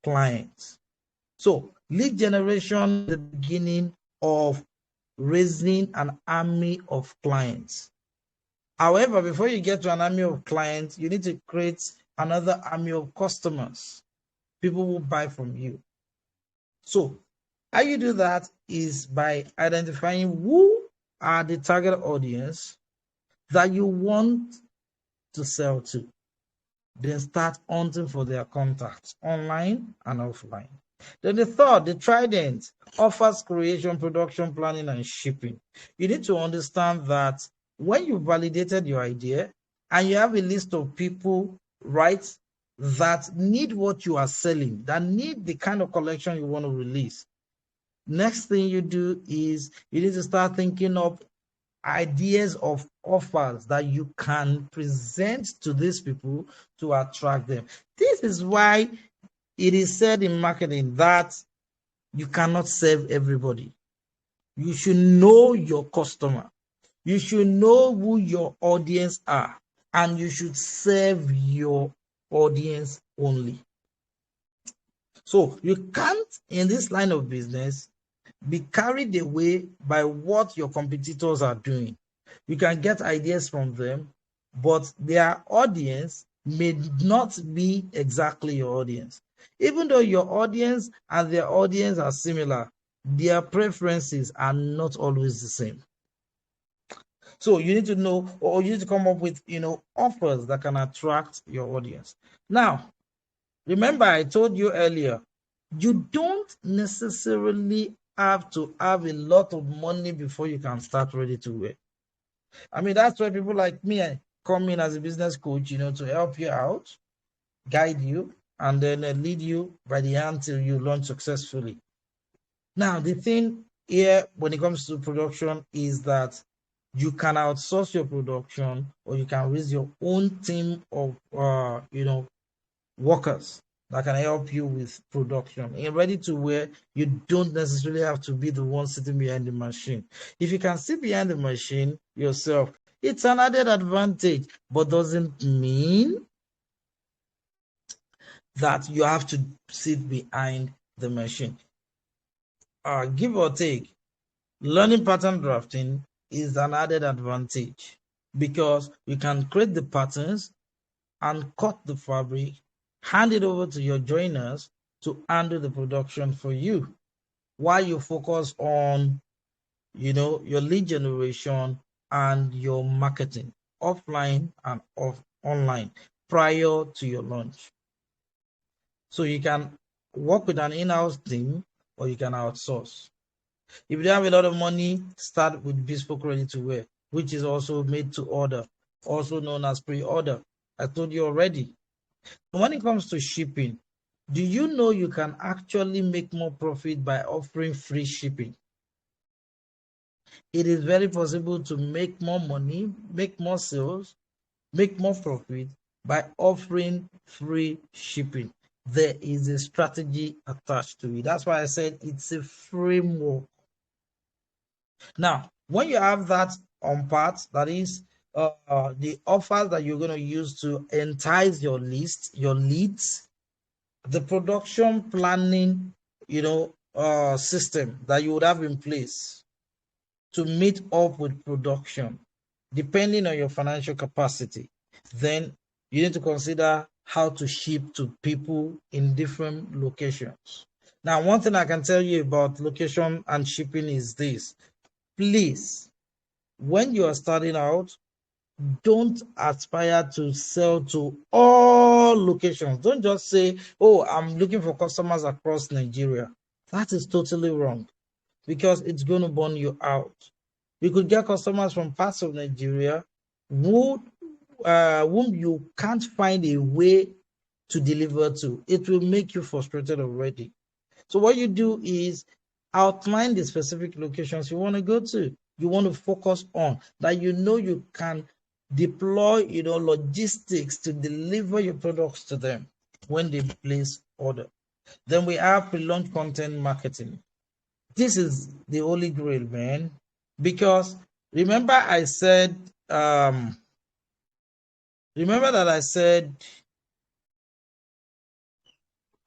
clients. So lead generation is the beginning of raising an army of clients. However, before you get to an army of clients, you need to create another army of customers, people who buy from you. So how you do that is by identifying who are the target audience that you want to sell to. Then start hunting for their contacts online and offline. Then the third, the trident, offers creation, production, planning, and shipping. You need to understand that when you validated your idea and you have a list of people, right, that need what you are selling, that need the kind of collection you want to release, next thing you do is you need to start thinking of ideas of offers that you can present to these people to attract them. This is why it is said in marketing that you cannot serve everybody. You should know your customer. You should know who your audience are, and you should serve your audience only. So you can't, in this line of business, be carried away by what your competitors are doing. You can get ideas from them, but their audience may not be exactly your audience. Even though your audience and their audience are similar, their preferences are not always the same. So you need to know, or you need to come up with, offers that can attract your audience. Now, remember I told you earlier, you don't necessarily have to have a lot of money before you can start ready to wear. I mean, that's why people like me come in as a business coach, to help you out, guide you, and then lead you by the hand till you launch successfully. Now, the thing here when it comes to production is that you can outsource your production, or you can raise your own team of, workers that can help you with production. In ready to wear, you don't necessarily have to be the one sitting behind the machine. If you can sit behind the machine yourself, it's an added advantage, but doesn't mean that you have to sit behind the machine. Give or take, learning pattern drafting is an added advantage because you can create the patterns and cut the fabric, hand it over to your joiners to handle the production for you while you focus on, your lead generation and your marketing offline and online prior to your launch. So you can work with an in-house team or you can outsource. If you don't have a lot of money, start with bespoke ready to wear, which is also made to order, also known as pre-order. I told you already. When it comes to shipping, do you know you can actually make more profit by offering free shipping? It is very possible to make more money, make more sales, make more profit by offering free shipping. There is a strategy attached to it. That's why I said it's a framework. Now, when you have that on part, that is the offers that you're going to use to entice your leads, the production planning, system that you would have in place to meet up with production, depending on your financial capacity, then you need to consider how to ship to people in different locations. Now, one thing I can tell you about location and shipping is this. Please, when you are starting out, don't aspire to sell to all locations. Don't just say, oh, I'm looking for customers across Nigeria. That is totally wrong because it's going to burn you out. You could get customers from parts of Nigeria whom you can't find a way to deliver to. It will make you frustrated already. So what you do is outline the specific locations you want to go to. You want to focus on that you can deploy logistics to deliver your products to them when they place order. Then we have pre-launch content marketing. This is the holy grail, man, because remember that I said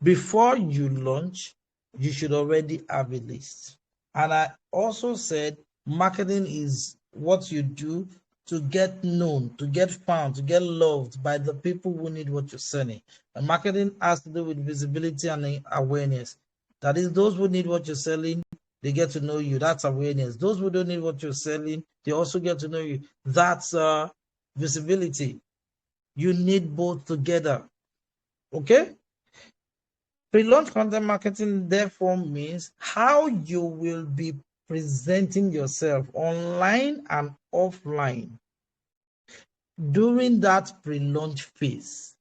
before you launch you should already have a list. And I also said marketing is what you do to get known, to get found, to get loved by the people who need what you're selling. And marketing has to do with visibility and awareness. That is, those who need what you're selling, they get to know you. That's awareness. Those who don't need what you're selling, they also get to know you. That's visibility. You need both together. Okay? Pre-launch content marketing therefore means how you will be presenting yourself online and offline during that pre-launch phase,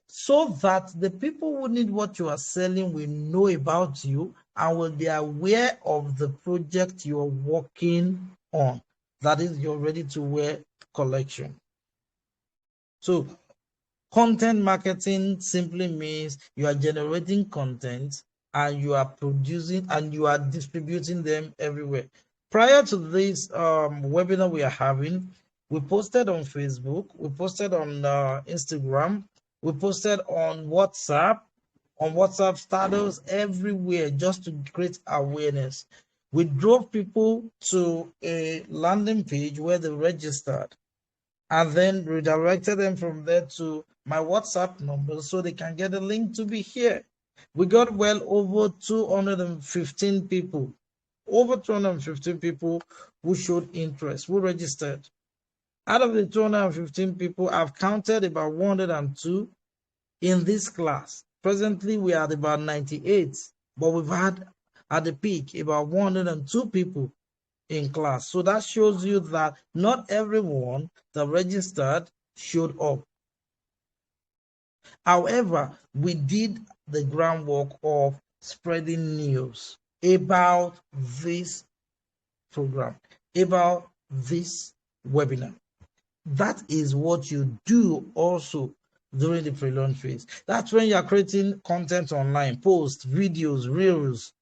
so that the people who need what you are selling will know about you and will be aware of the project you're working on. That is your ready-to-wear collection. So content marketing simply means you are generating content and you are producing and you are distributing them everywhere. Prior to this webinar we are having, we posted on Facebook, we posted on Instagram, we posted on WhatsApp status, everywhere, just to create awareness. We drove people to a landing page where they registered and then redirected them from there to my WhatsApp number so they can get a link to be here. We got well over 215 people, who showed interest, who registered. Out of the 215 people, I've counted about 102 in this class. Presently, we are at about 98, but we've had at the peak about 102 people in class. So that shows you that not everyone that registered showed up. However, we did the groundwork of spreading news about this program, about this webinar. That is what you do also during the pre-launch phase. That's when you're creating content online, posts, videos, reels,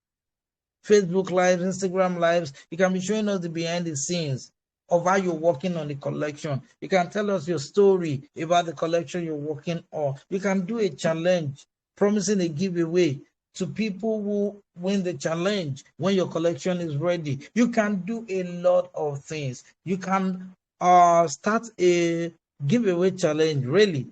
Facebook Lives, Instagram Lives. You can be showing us the behind the scenes of how you're working on the collection. You can tell us your story about the collection you're working on. You can do a challenge, promising a giveaway to people who win the challenge when your collection is ready. You can do a lot of things. You can start a giveaway challenge, really,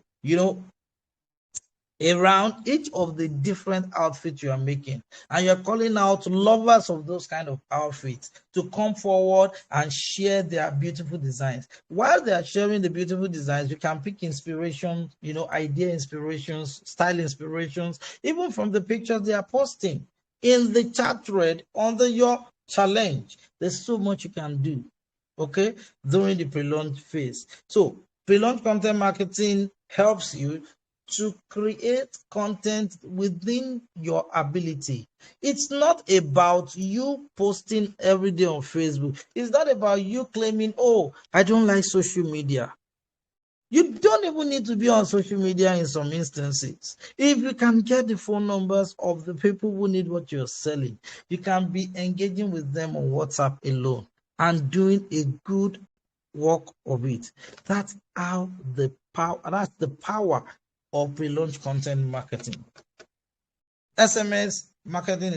around each of the different outfits you are making, and you're calling out lovers of those kind of outfits to come forward and share their beautiful designs. While they are sharing the beautiful designs, you can pick inspiration, idea inspirations, style inspirations, even from the pictures they are posting in the chat thread under your challenge. There's so much you can do, okay, during the pre-launch phase. So pre-launch content marketing helps you to create content within your ability. It's not about you posting every day on Facebook. It's not about you claiming, oh, I don't like social media. You don't even need to be on social media in some instances. If you can get the phone numbers of the people who need what you're selling, you can be engaging with them on WhatsApp alone. and doing a good work of it. That's how the power. That's the power of pre-launch content marketing. SMS marketing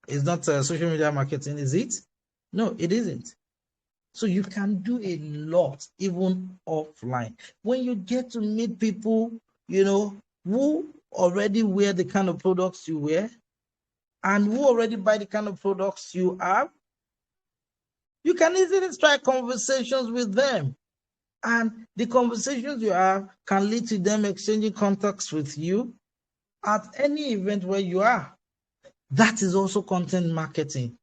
is not social media marketing, is it? No, it isn't. So you can do a lot even offline. When you get to meet people, who already wear the kind of products you wear and who already buy the kind of products you have, you can easily strike conversations with them. And the conversations you have can lead to them exchanging contacts with you at any event where you are. That is also content marketing.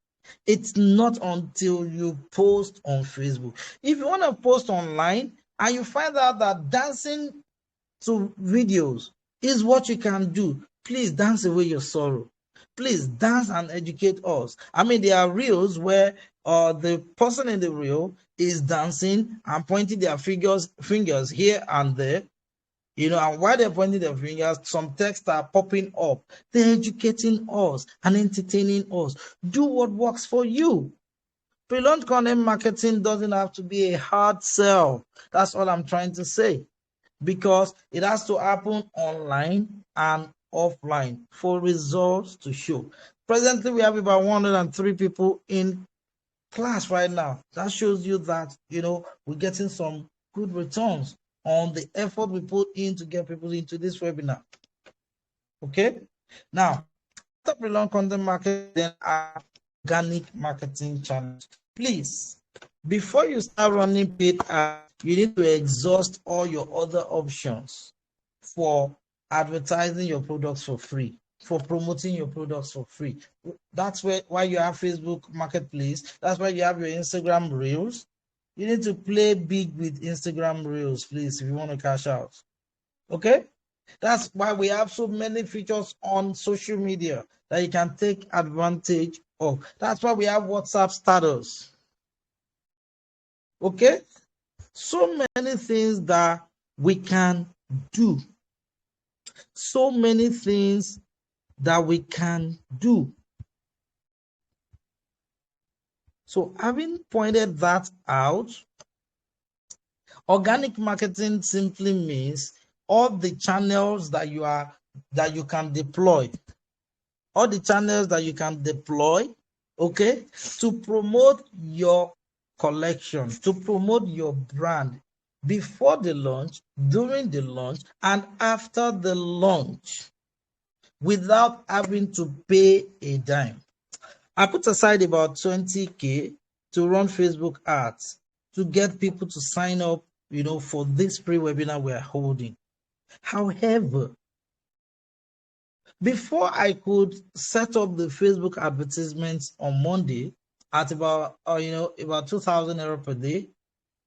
It's not until you post on Facebook. If you want to post online and you find out that dancing to videos is what you can do, please dance away your sorrow. Please dance and educate us. I mean, there are reels where the person in the reel is dancing and pointing their fingers here and there. And while they're pointing their fingers, some texts are popping up. They're educating us and entertaining us. Do what works for you. Pre-launch content marketing doesn't have to be a hard sell. That's all I'm trying to say. Because it has to happen online and offline for results to show. Presently, we have about 103 people in class right now. That shows you that, we're getting some good returns on the effort we put in to get people into this webinar. Okay? Now, after pre-launch content marketing, then organic marketing channels. Please, before you start running paid ads, you need to exhaust all your other options for advertising your products for free, for promoting your products for free. That's why you have Facebook Marketplace. That's why you have your Instagram Reels. You need to play big with Instagram Reels, please, if you want to cash out. Okay? That's why we have so many features on social media that you can take advantage of. That's why we have WhatsApp status. Okay? So many things that we can do. So many things that we can do. So having pointed that out, organic marketing simply means all the channels that you can deploy. All the channels that you can deploy, okay, to promote your collection, to promote your brand before the launch, during the launch, and after the launch without having to pay a dime. I put aside about 20K to run Facebook ads to get people to sign up, for this free webinar we're holding. However, before I could set up the Facebook advertisements on Monday at about 2,000 euro per day,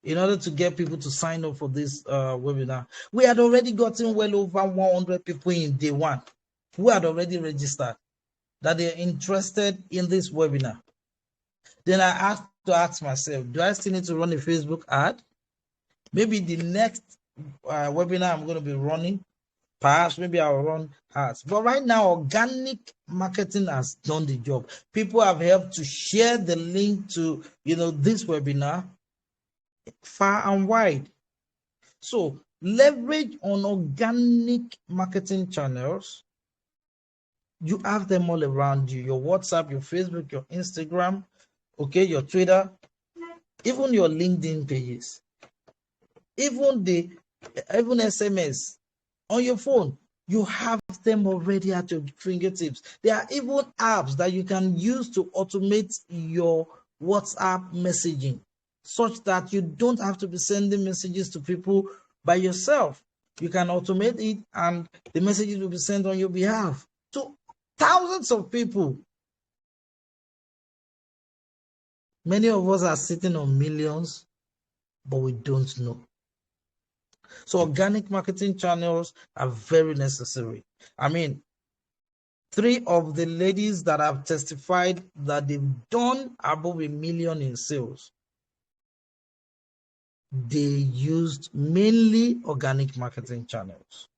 in order to get people to sign up for this webinar, we had already gotten well over 100 people in day one who had already registered that they're interested in this webinar. Then I had to ask myself, do I still need to run a Facebook ad? Maybe the next webinar I'm going to be running, perhaps maybe I'll run ads. But right now, organic marketing has done the job. People have helped to share the link to, this webinar far and wide. So leverage on organic marketing channels. You have them all around you, your WhatsApp, your Facebook, your Instagram, okay, your Twitter, even your LinkedIn pages, even SMS on your phone. You have them already at your fingertips. There are even apps that you can use to automate your WhatsApp messaging, such that you don't have to be sending messages to people by yourself. You can automate it and the messages will be sent on your behalf to thousands of people. Many of us are sitting on millions, but we don't know. So organic marketing channels are very necessary. I mean, 3 of the ladies that have testified that they've done above $1 million in sales, they used mainly organic marketing channels.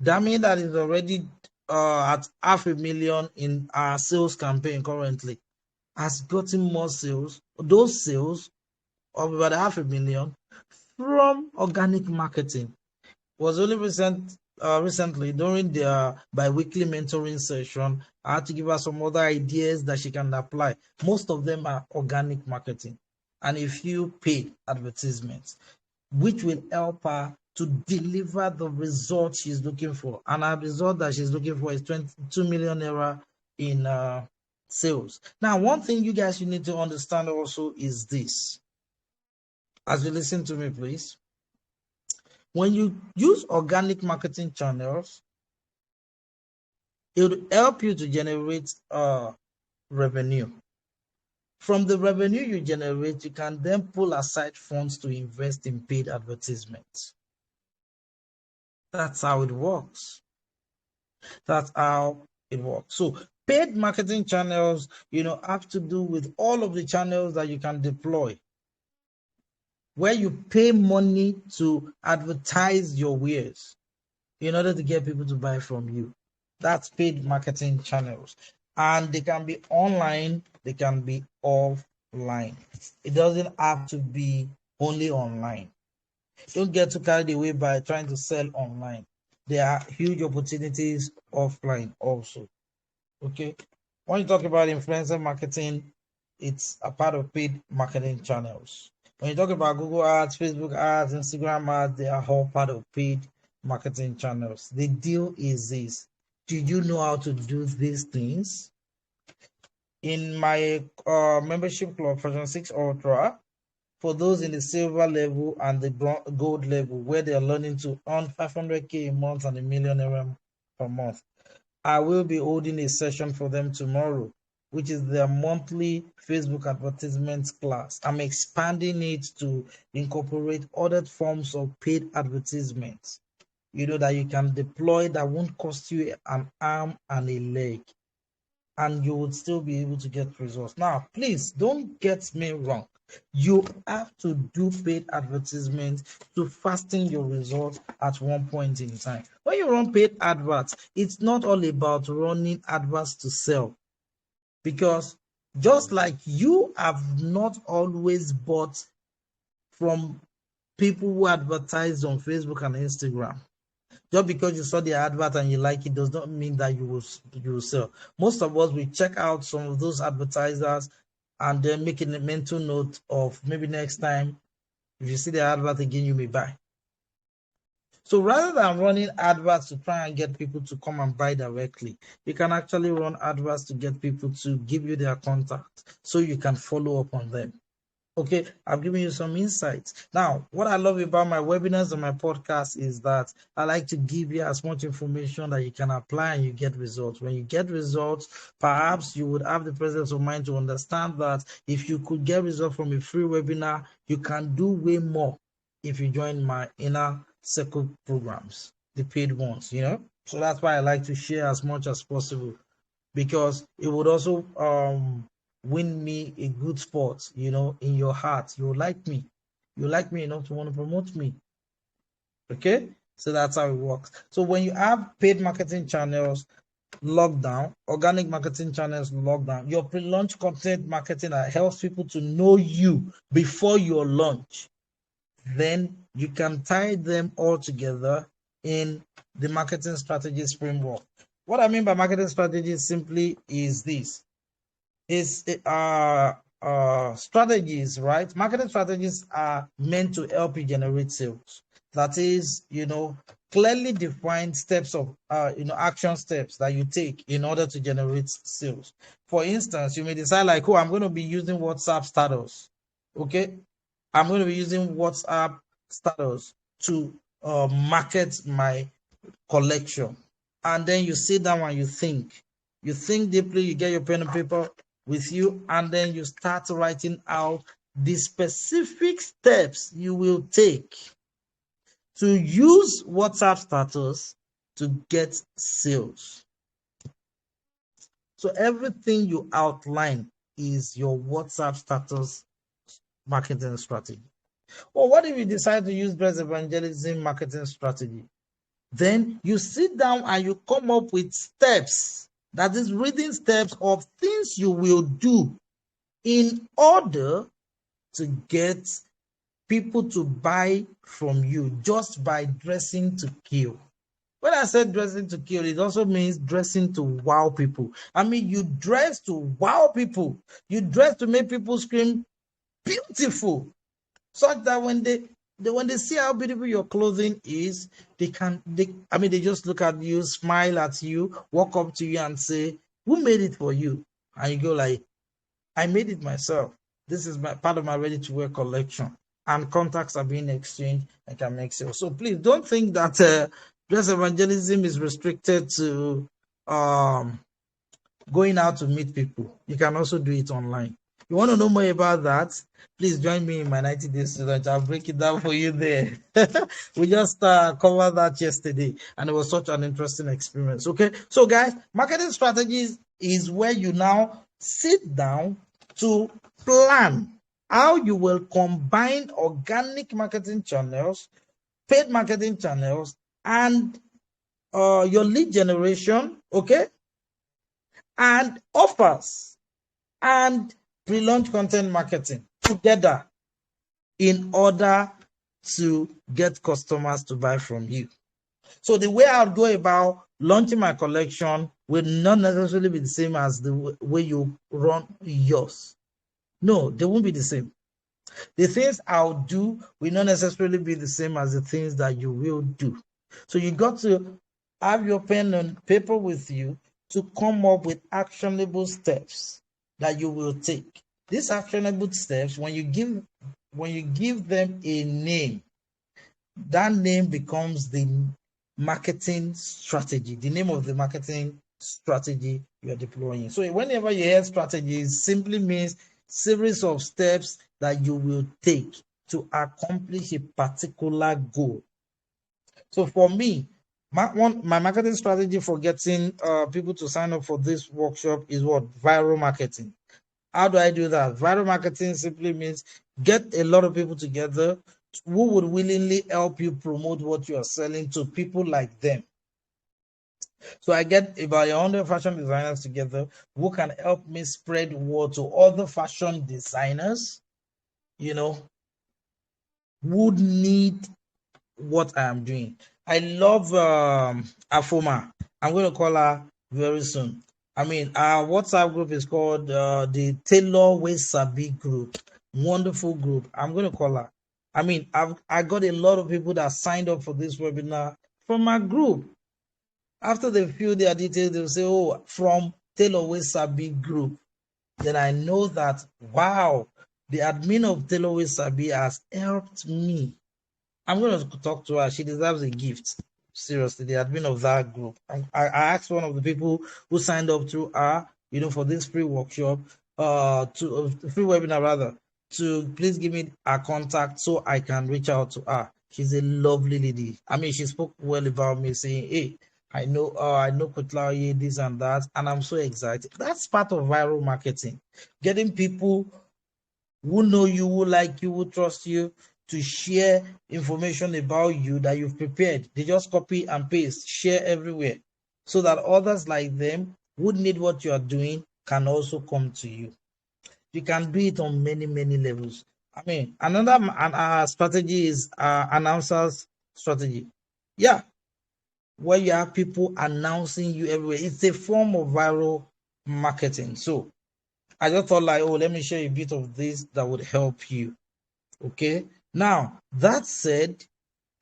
Dami, that is already at $500,000 in our sales campaign currently. has gotten more sales, those sales of about 500,000 from organic marketing. Was only recently during their bi-weekly mentoring session. I had to give her some other ideas that she can apply. Most of them are organic marketing and a few paid advertisements, which will help her to deliver the result she's looking for. And her result that she's looking for is 22 million naira in sales. Now, one thing you guys you need to understand also is this. As you listen to me, please. When you use organic marketing channels, it will help you to generate revenue. From the revenue you generate, you can then pull aside funds to invest in paid advertisements. That's how it works. That's how it works. So paid marketing channels, have to do with all of the channels that you can deploy, where you pay money to advertise your wares in order to get people to buy from you. That's paid marketing channels. And they can be online, they can be offline. It doesn't have to be only online. Don't get too carried away by trying to sell online. There are huge opportunities offline also. Okay. When you talk about influencer marketing, it's a part of paid marketing channels. When you talk about Google ads, Facebook ads, Instagram ads, they are all part of paid marketing channels. The deal is this: do you know how to do these things? In my membership club, version 6 Ultra, for those in the silver level and the gold level, where they are learning to earn 500K a month and 1 million per month, I will be holding a session for them tomorrow, which is their monthly Facebook advertisement class. I'm expanding it to incorporate other forms of paid advertisements, that you can deploy that won't cost you an arm and a leg, and you would still be able to get results. Now, please don't get me wrong. You have to do paid advertisements to fasten your results at one point in time. When you run paid adverts, it's not all about running adverts to sell, because just like you have not always bought from people who advertise on Facebook and Instagram, just because you saw the advert and you like it does not mean that you will sell. Most of us will check out some of those advertisers and then making a mental note of maybe next time if you see the advert again, you may buy. So rather than running adverts to try and get people to come and buy directly, you can actually run adverts to get people to give you their contact so you can follow up on them. Okay, I've given you some insights. Now, what I love about my webinars and my podcast is that I like to give you as much information that you can apply and you get results. When you get results, perhaps you would have the presence of mind to understand that if you could get results from a free webinar, you can do way more if you join my inner circle programs, the paid ones, So that's why I like to share as much as possible, because it would also win me a good spot, in your heart. You like me. You like me enough to want to promote me. Okay? So that's how it works. So when you have paid marketing channels locked down, organic marketing channels locked down, your pre-launch content marketing that helps people to know you before your launch, then you can tie them all together in the marketing strategies framework. What I mean by marketing strategies simply is this: is strategies, right? Marketing strategies are meant to help you generate sales. That is, clearly defined steps of, action steps that you take in order to generate sales. For instance, you may decide like, I'm going to be using WhatsApp status. Okay. I'm going to be using WhatsApp status to market my collection. And then you sit down and you think deeply, you get your pen and paper with you, and then you start writing out the specific steps you will take to use WhatsApp status to get sales. So everything you outline is your WhatsApp status marketing strategy. Or what if you decide to use breast evangelism marketing strategy? Then you sit down and you come up with steps, that is, reading steps of things you will do in order to get people to buy from you just by dressing to kill. When I said dressing to kill, it also means dressing to wow people. I mean, you dress to wow people. You dress to make people scream beautiful, such that when they see how beautiful your clothing is, they just look at you, smile at you, walk up to you and say, "Who made it for you?" And you go like, "I made it myself. This is part of my ready to wear collection." And contacts are being exchanged. I can make sales. So please don't think that dress evangelism is restricted to going out to meet people. You can also do it online. You want to know more about that? Please join me in my 90 days challenge. I'll break it down for you there. We just covered that yesterday, and it was such an interesting experience. Okay, so guys, marketing strategies is where you now sit down to plan how you will combine organic marketing channels, paid marketing channels, and your lead generation, okay, and offers and pre-launch content marketing together in order to get customers to buy from you. So the way I'll go about launching my collection will not necessarily be the same as the way you run yours. No, they won't be the same. The things I'll do will not necessarily be the same as the things that you will do. So you got to have your pen and paper with you to come up with actionable steps that you will take. These actionable steps, when you give them a name, that name becomes the marketing strategy, the name of the marketing strategy you're deploying. So whenever you hear strategies, simply means series of steps that you will take to accomplish a particular goal. So for me, my marketing strategy for getting people to sign up for this workshop is what? Viral marketing. How do I do that? Viral marketing simply means get a lot of people together who would willingly help you promote what you are selling to people like them. So I get about 100 fashion designers together who can help me spread word to other fashion designers, who need what I am doing. I love Afoma. I'm going to call her very soon. I mean, our WhatsApp group is called the Laoye Sabi group. Wonderful group. I'm going to call her. I mean, I got a lot of people that signed up for this webinar from my group. After they fill their details, they'll say, "Oh, from Laoye Sabi group." Then I know that, wow, the admin of Laoye Sabi has helped me. I'm going to talk to her. She deserves a gift. Seriously, the admin of that group. I asked one of the people who signed up through her, for this free workshop, free webinar rather, to please give me her contact so I can reach out to her. She's a lovely lady. I mean, she spoke well about me, saying, "Hey, I know Laoye, this and that," and I'm so excited. That's part of viral marketing, getting people who know you, who like you, who trust you, to share information about you that you've prepared. They just copy and paste, share everywhere, so that others like them who need what you are doing can also come to you. You can do it on many, many levels. I mean, another strategy is announcers strategy. Yeah, where you have people announcing you everywhere. It's a form of viral marketing. So I just thought like, oh, let me share a bit of this that would help you. Okay. Now, that said,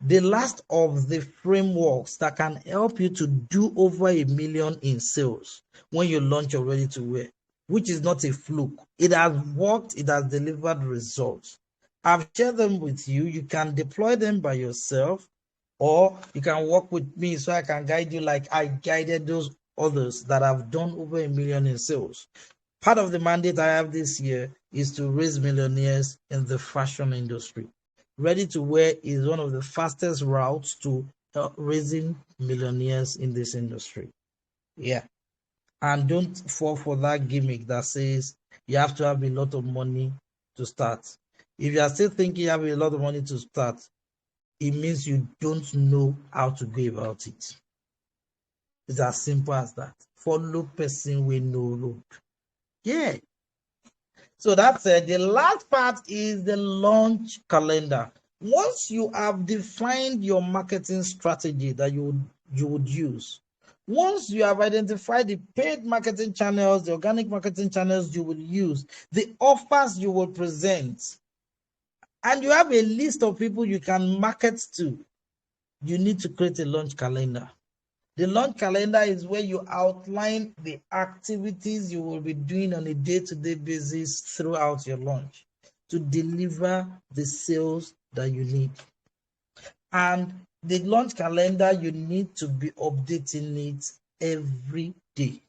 the last of the frameworks that can help you to do over 1 million in sales when you launch your ready to wear, which is not a fluke. It has worked, it has delivered results. I've shared them with you. You can deploy them by yourself, or you can work with me so I can guide you like I guided those others that have done over 1 million in sales. Part of the mandate I have this year is to raise millionaires in the fashion industry. Ready to wear is one of the fastest routes to raising millionaires in this industry. Yeah. And don't fall for that gimmick that says you have to have a lot of money to start. If you are still thinking you have a lot of money to start, it means you don't know how to go about it. It's as simple as that. Follow person we know road. Yeah. So that's it. The last part is the launch calendar. Once you have defined your marketing strategy that you would use, once you have identified the paid marketing channels, the organic marketing channels you will use, the offers you will present, and you have a list of people you can market to, you need to create a launch calendar. The launch calendar is where you outline the activities you will be doing on a day-to-day basis throughout your launch to deliver the sales that you need. And the launch calendar, you need to be updating it every day.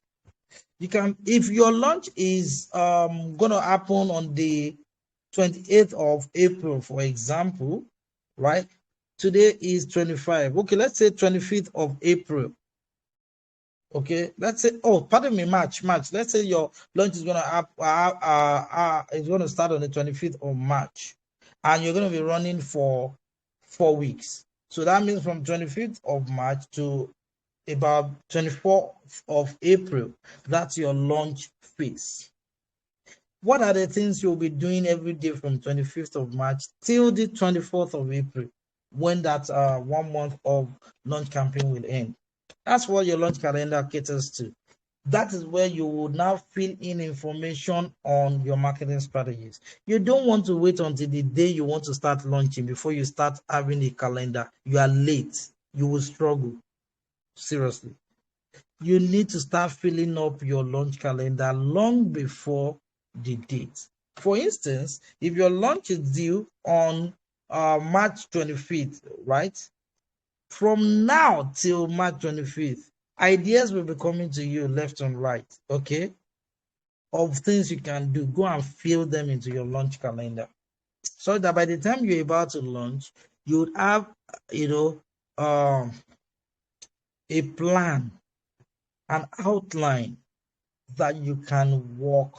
You can, if your launch is going to happen on the 28th of April, for example, right? Today is 25. Okay, let's say 25th of April. Okay, let's say, oh, pardon me, March. Let's say your launch is gonna it's gonna start on the 25th of March, and you're gonna be running for 4 weeks. So that means from 25th of March to about 24th of April. That's your launch phase. What are the things you'll be doing every day from 25th of March till the 24th of April, when that 1 month of launch campaign will end? That's what your launch calendar caters to. That is where you will now fill in information on your marketing strategies. You don't want to wait until the day you want to start launching before you start having a calendar. You are late. You will struggle. Seriously. You need to start filling up your launch calendar long before the date. For instance, if your launch is due on March 25th, right? From now till March 25th, ideas will be coming to you left and right, okay? Of things you can do. Go and fill them into your launch calendar, so that by the time you're about to launch, you would have, a plan, an outline that you can work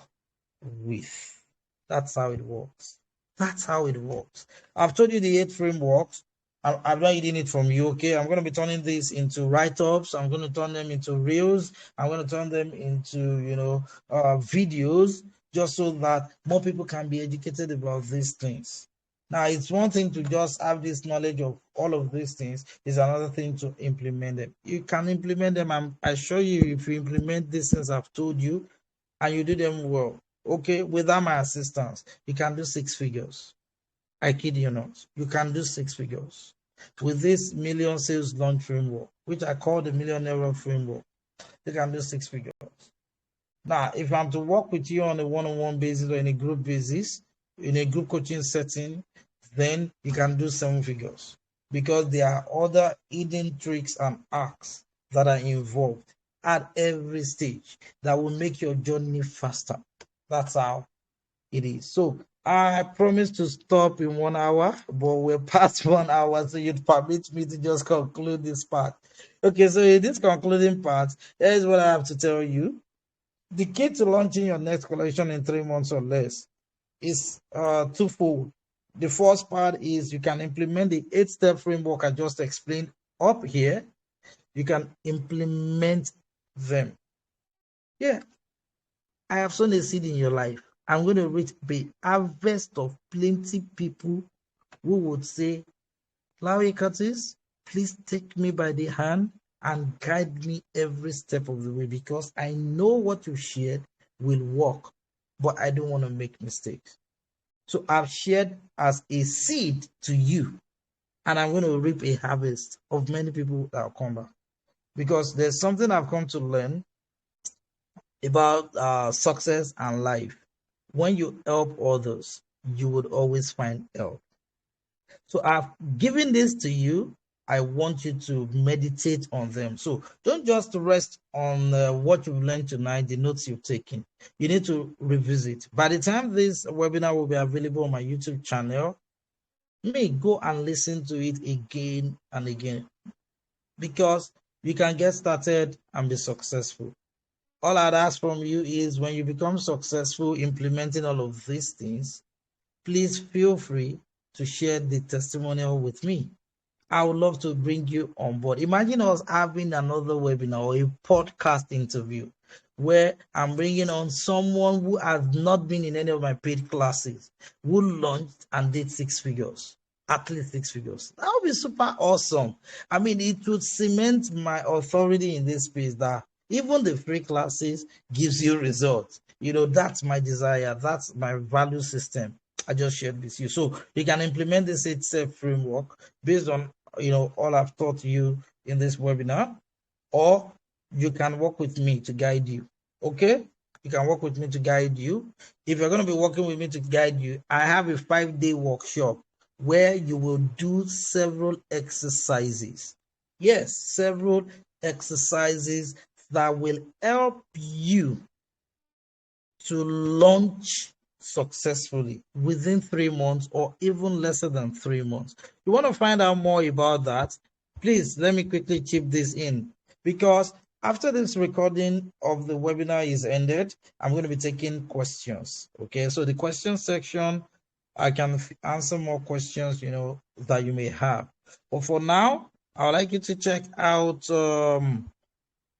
with. That's how it works. That's how it works. I've told you the 8 frameworks. I'm not eating it from you, okay? I'm going to be turning this into write-ups. I'm going to turn them into reels. I'm going to turn them into, videos, just so that more people can be educated about these things. Now, it's one thing to just have this knowledge of all of these things. It's another thing to implement them. You can implement them. I assure you, if you implement these things I've told you, and you do them well, okay, without my assistance, you can do 6 figures. I kid you not. You can do 6 figures with this million sales launch framework, which I call the millionaire framework. You can do 6 figures. Now, if I'm to work with you on a one-on-one basis or in a group basis, in a group coaching setting, then you can do 7 figures, because there are other hidden tricks and hacks that are involved at every stage that will make your journey faster. That's how it is. So I promised to stop in 1 hour, but we're past 1 hour, so you'd permit me to just conclude this part. Okay, so in this concluding part, here's what I have to tell you. The key to launching your next collection in 3 months or less is twofold. The first part is you can implement the 8-step framework I just explained up here. You can implement them. Yeah, I have sown a seed in your life. I'm going to reach a harvest of plenty people who would say, Laoye Curtis, please take me by the hand and guide me every step of the way, because I know what you shared will work, but I don't want to make mistakes. So I've shared as a seed to you, and I'm going to reap a harvest of many people that will come back, because there's something I've come to learn about success and life. When you help others, you would always find help. So I've given this to you. I want you to meditate on them. So don't just rest on what you've learned tonight, the notes you've taken. You need to revisit. By the time this webinar will be available on my YouTube channel, go and listen to it again and again, because you can get started and be successful. All I'd ask from you is, when you become successful implementing all of these things, please feel free to share the testimonial with me. I would love to bring you on board. Imagine us having another webinar or a podcast interview where I'm bringing on someone who has not been in any of my paid classes, who launched and did 6 figures, at least 6 figures. That would be super awesome. I mean, it would cement my authority in this space that even the free classes gives you results. You know, that's my desire. That's my value system I just shared with you. So you can implement this 8-step framework based on, you know, all I've taught you in this webinar, or you can work with me to guide you. Okay, you can work with me to guide you. If you're going to be working with me to guide you, I have a 5-day workshop where you will do several exercises. Yes, several exercises that will help you to launch successfully within 3 months or even lesser than 3 months. You want to find out more about that? Please let me quickly chip this in, because after this recording of the webinar is ended, I'm going to be taking questions. Okay, so the question section, I can answer more questions, you know, that you may have. But for now, I would like you to check out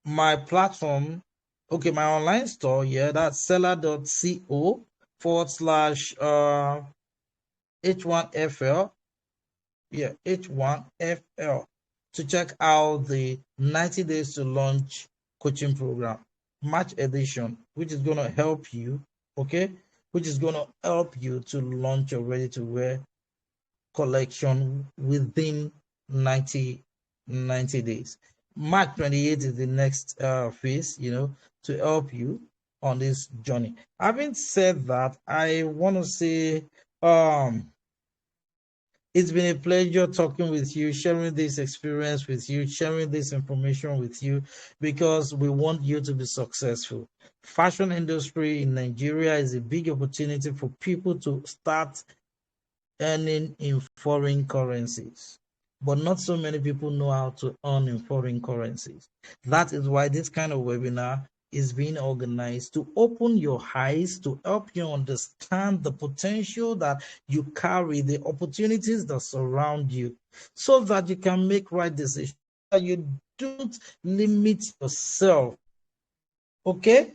my platform. Okay, my online store. Yeah, that's seller.co / H1FL. Yeah, H1FL, to check out the 90 days to launch coaching program, March edition, which is going to help you. Okay, which is going to help you to launch your ready to wear collection within 90 days. March 28th is the next phase, you know, to help you on this journey. Having said that, I want to say it's been a pleasure talking with you, sharing this experience with you, sharing this information with you, because we want you to be successful. Fashion industry in Nigeria is a big opportunity for people to start earning in foreign currencies, but not so many people know how to earn in foreign currencies. That is why this kind of webinar is being organized to open your eyes, to help you understand the potential that you carry, the opportunities that surround you, so that you can make right decisions, that you don't limit yourself, okay,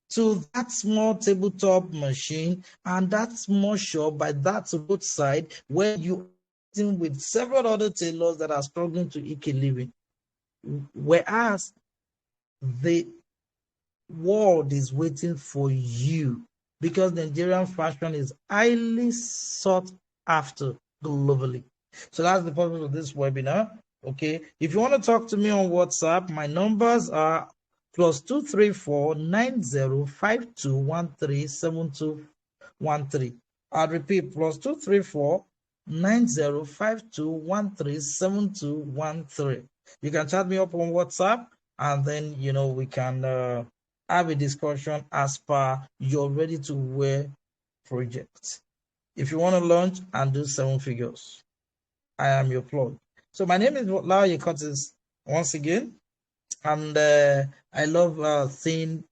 to that small tabletop machine and that small shop by that roadside where you are with several other tailors that are struggling to eke a living. Whereas the world is waiting for you, because Nigerian fashion is highly sought after globally. So that's the purpose of this webinar. Okay, if you want to talk to me on WhatsApp, my numbers are +234 9052137213. I'll repeat, +234 9052137213. You can chat me up on WhatsApp, and then, you know, we can have a discussion as per your ready to wear project. If you want to launch and do 7 figures, I am your plug. So my name is Laoye Curtis once again, and I love seeing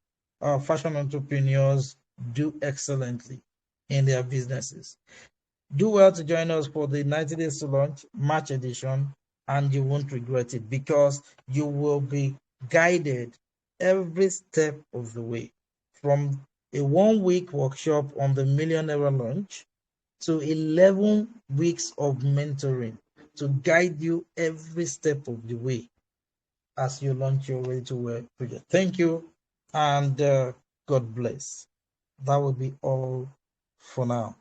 fashion entrepreneurs do excellently in their businesses. Do well to join us for the 90 days to launch March edition, and you won't regret it, because you will be guided every step of the way, from a 1-week workshop on the millionaire launch to 11 weeks of mentoring to guide you every step of the way as you launch your ready to wear project. Thank you, and God bless. That will be all for now.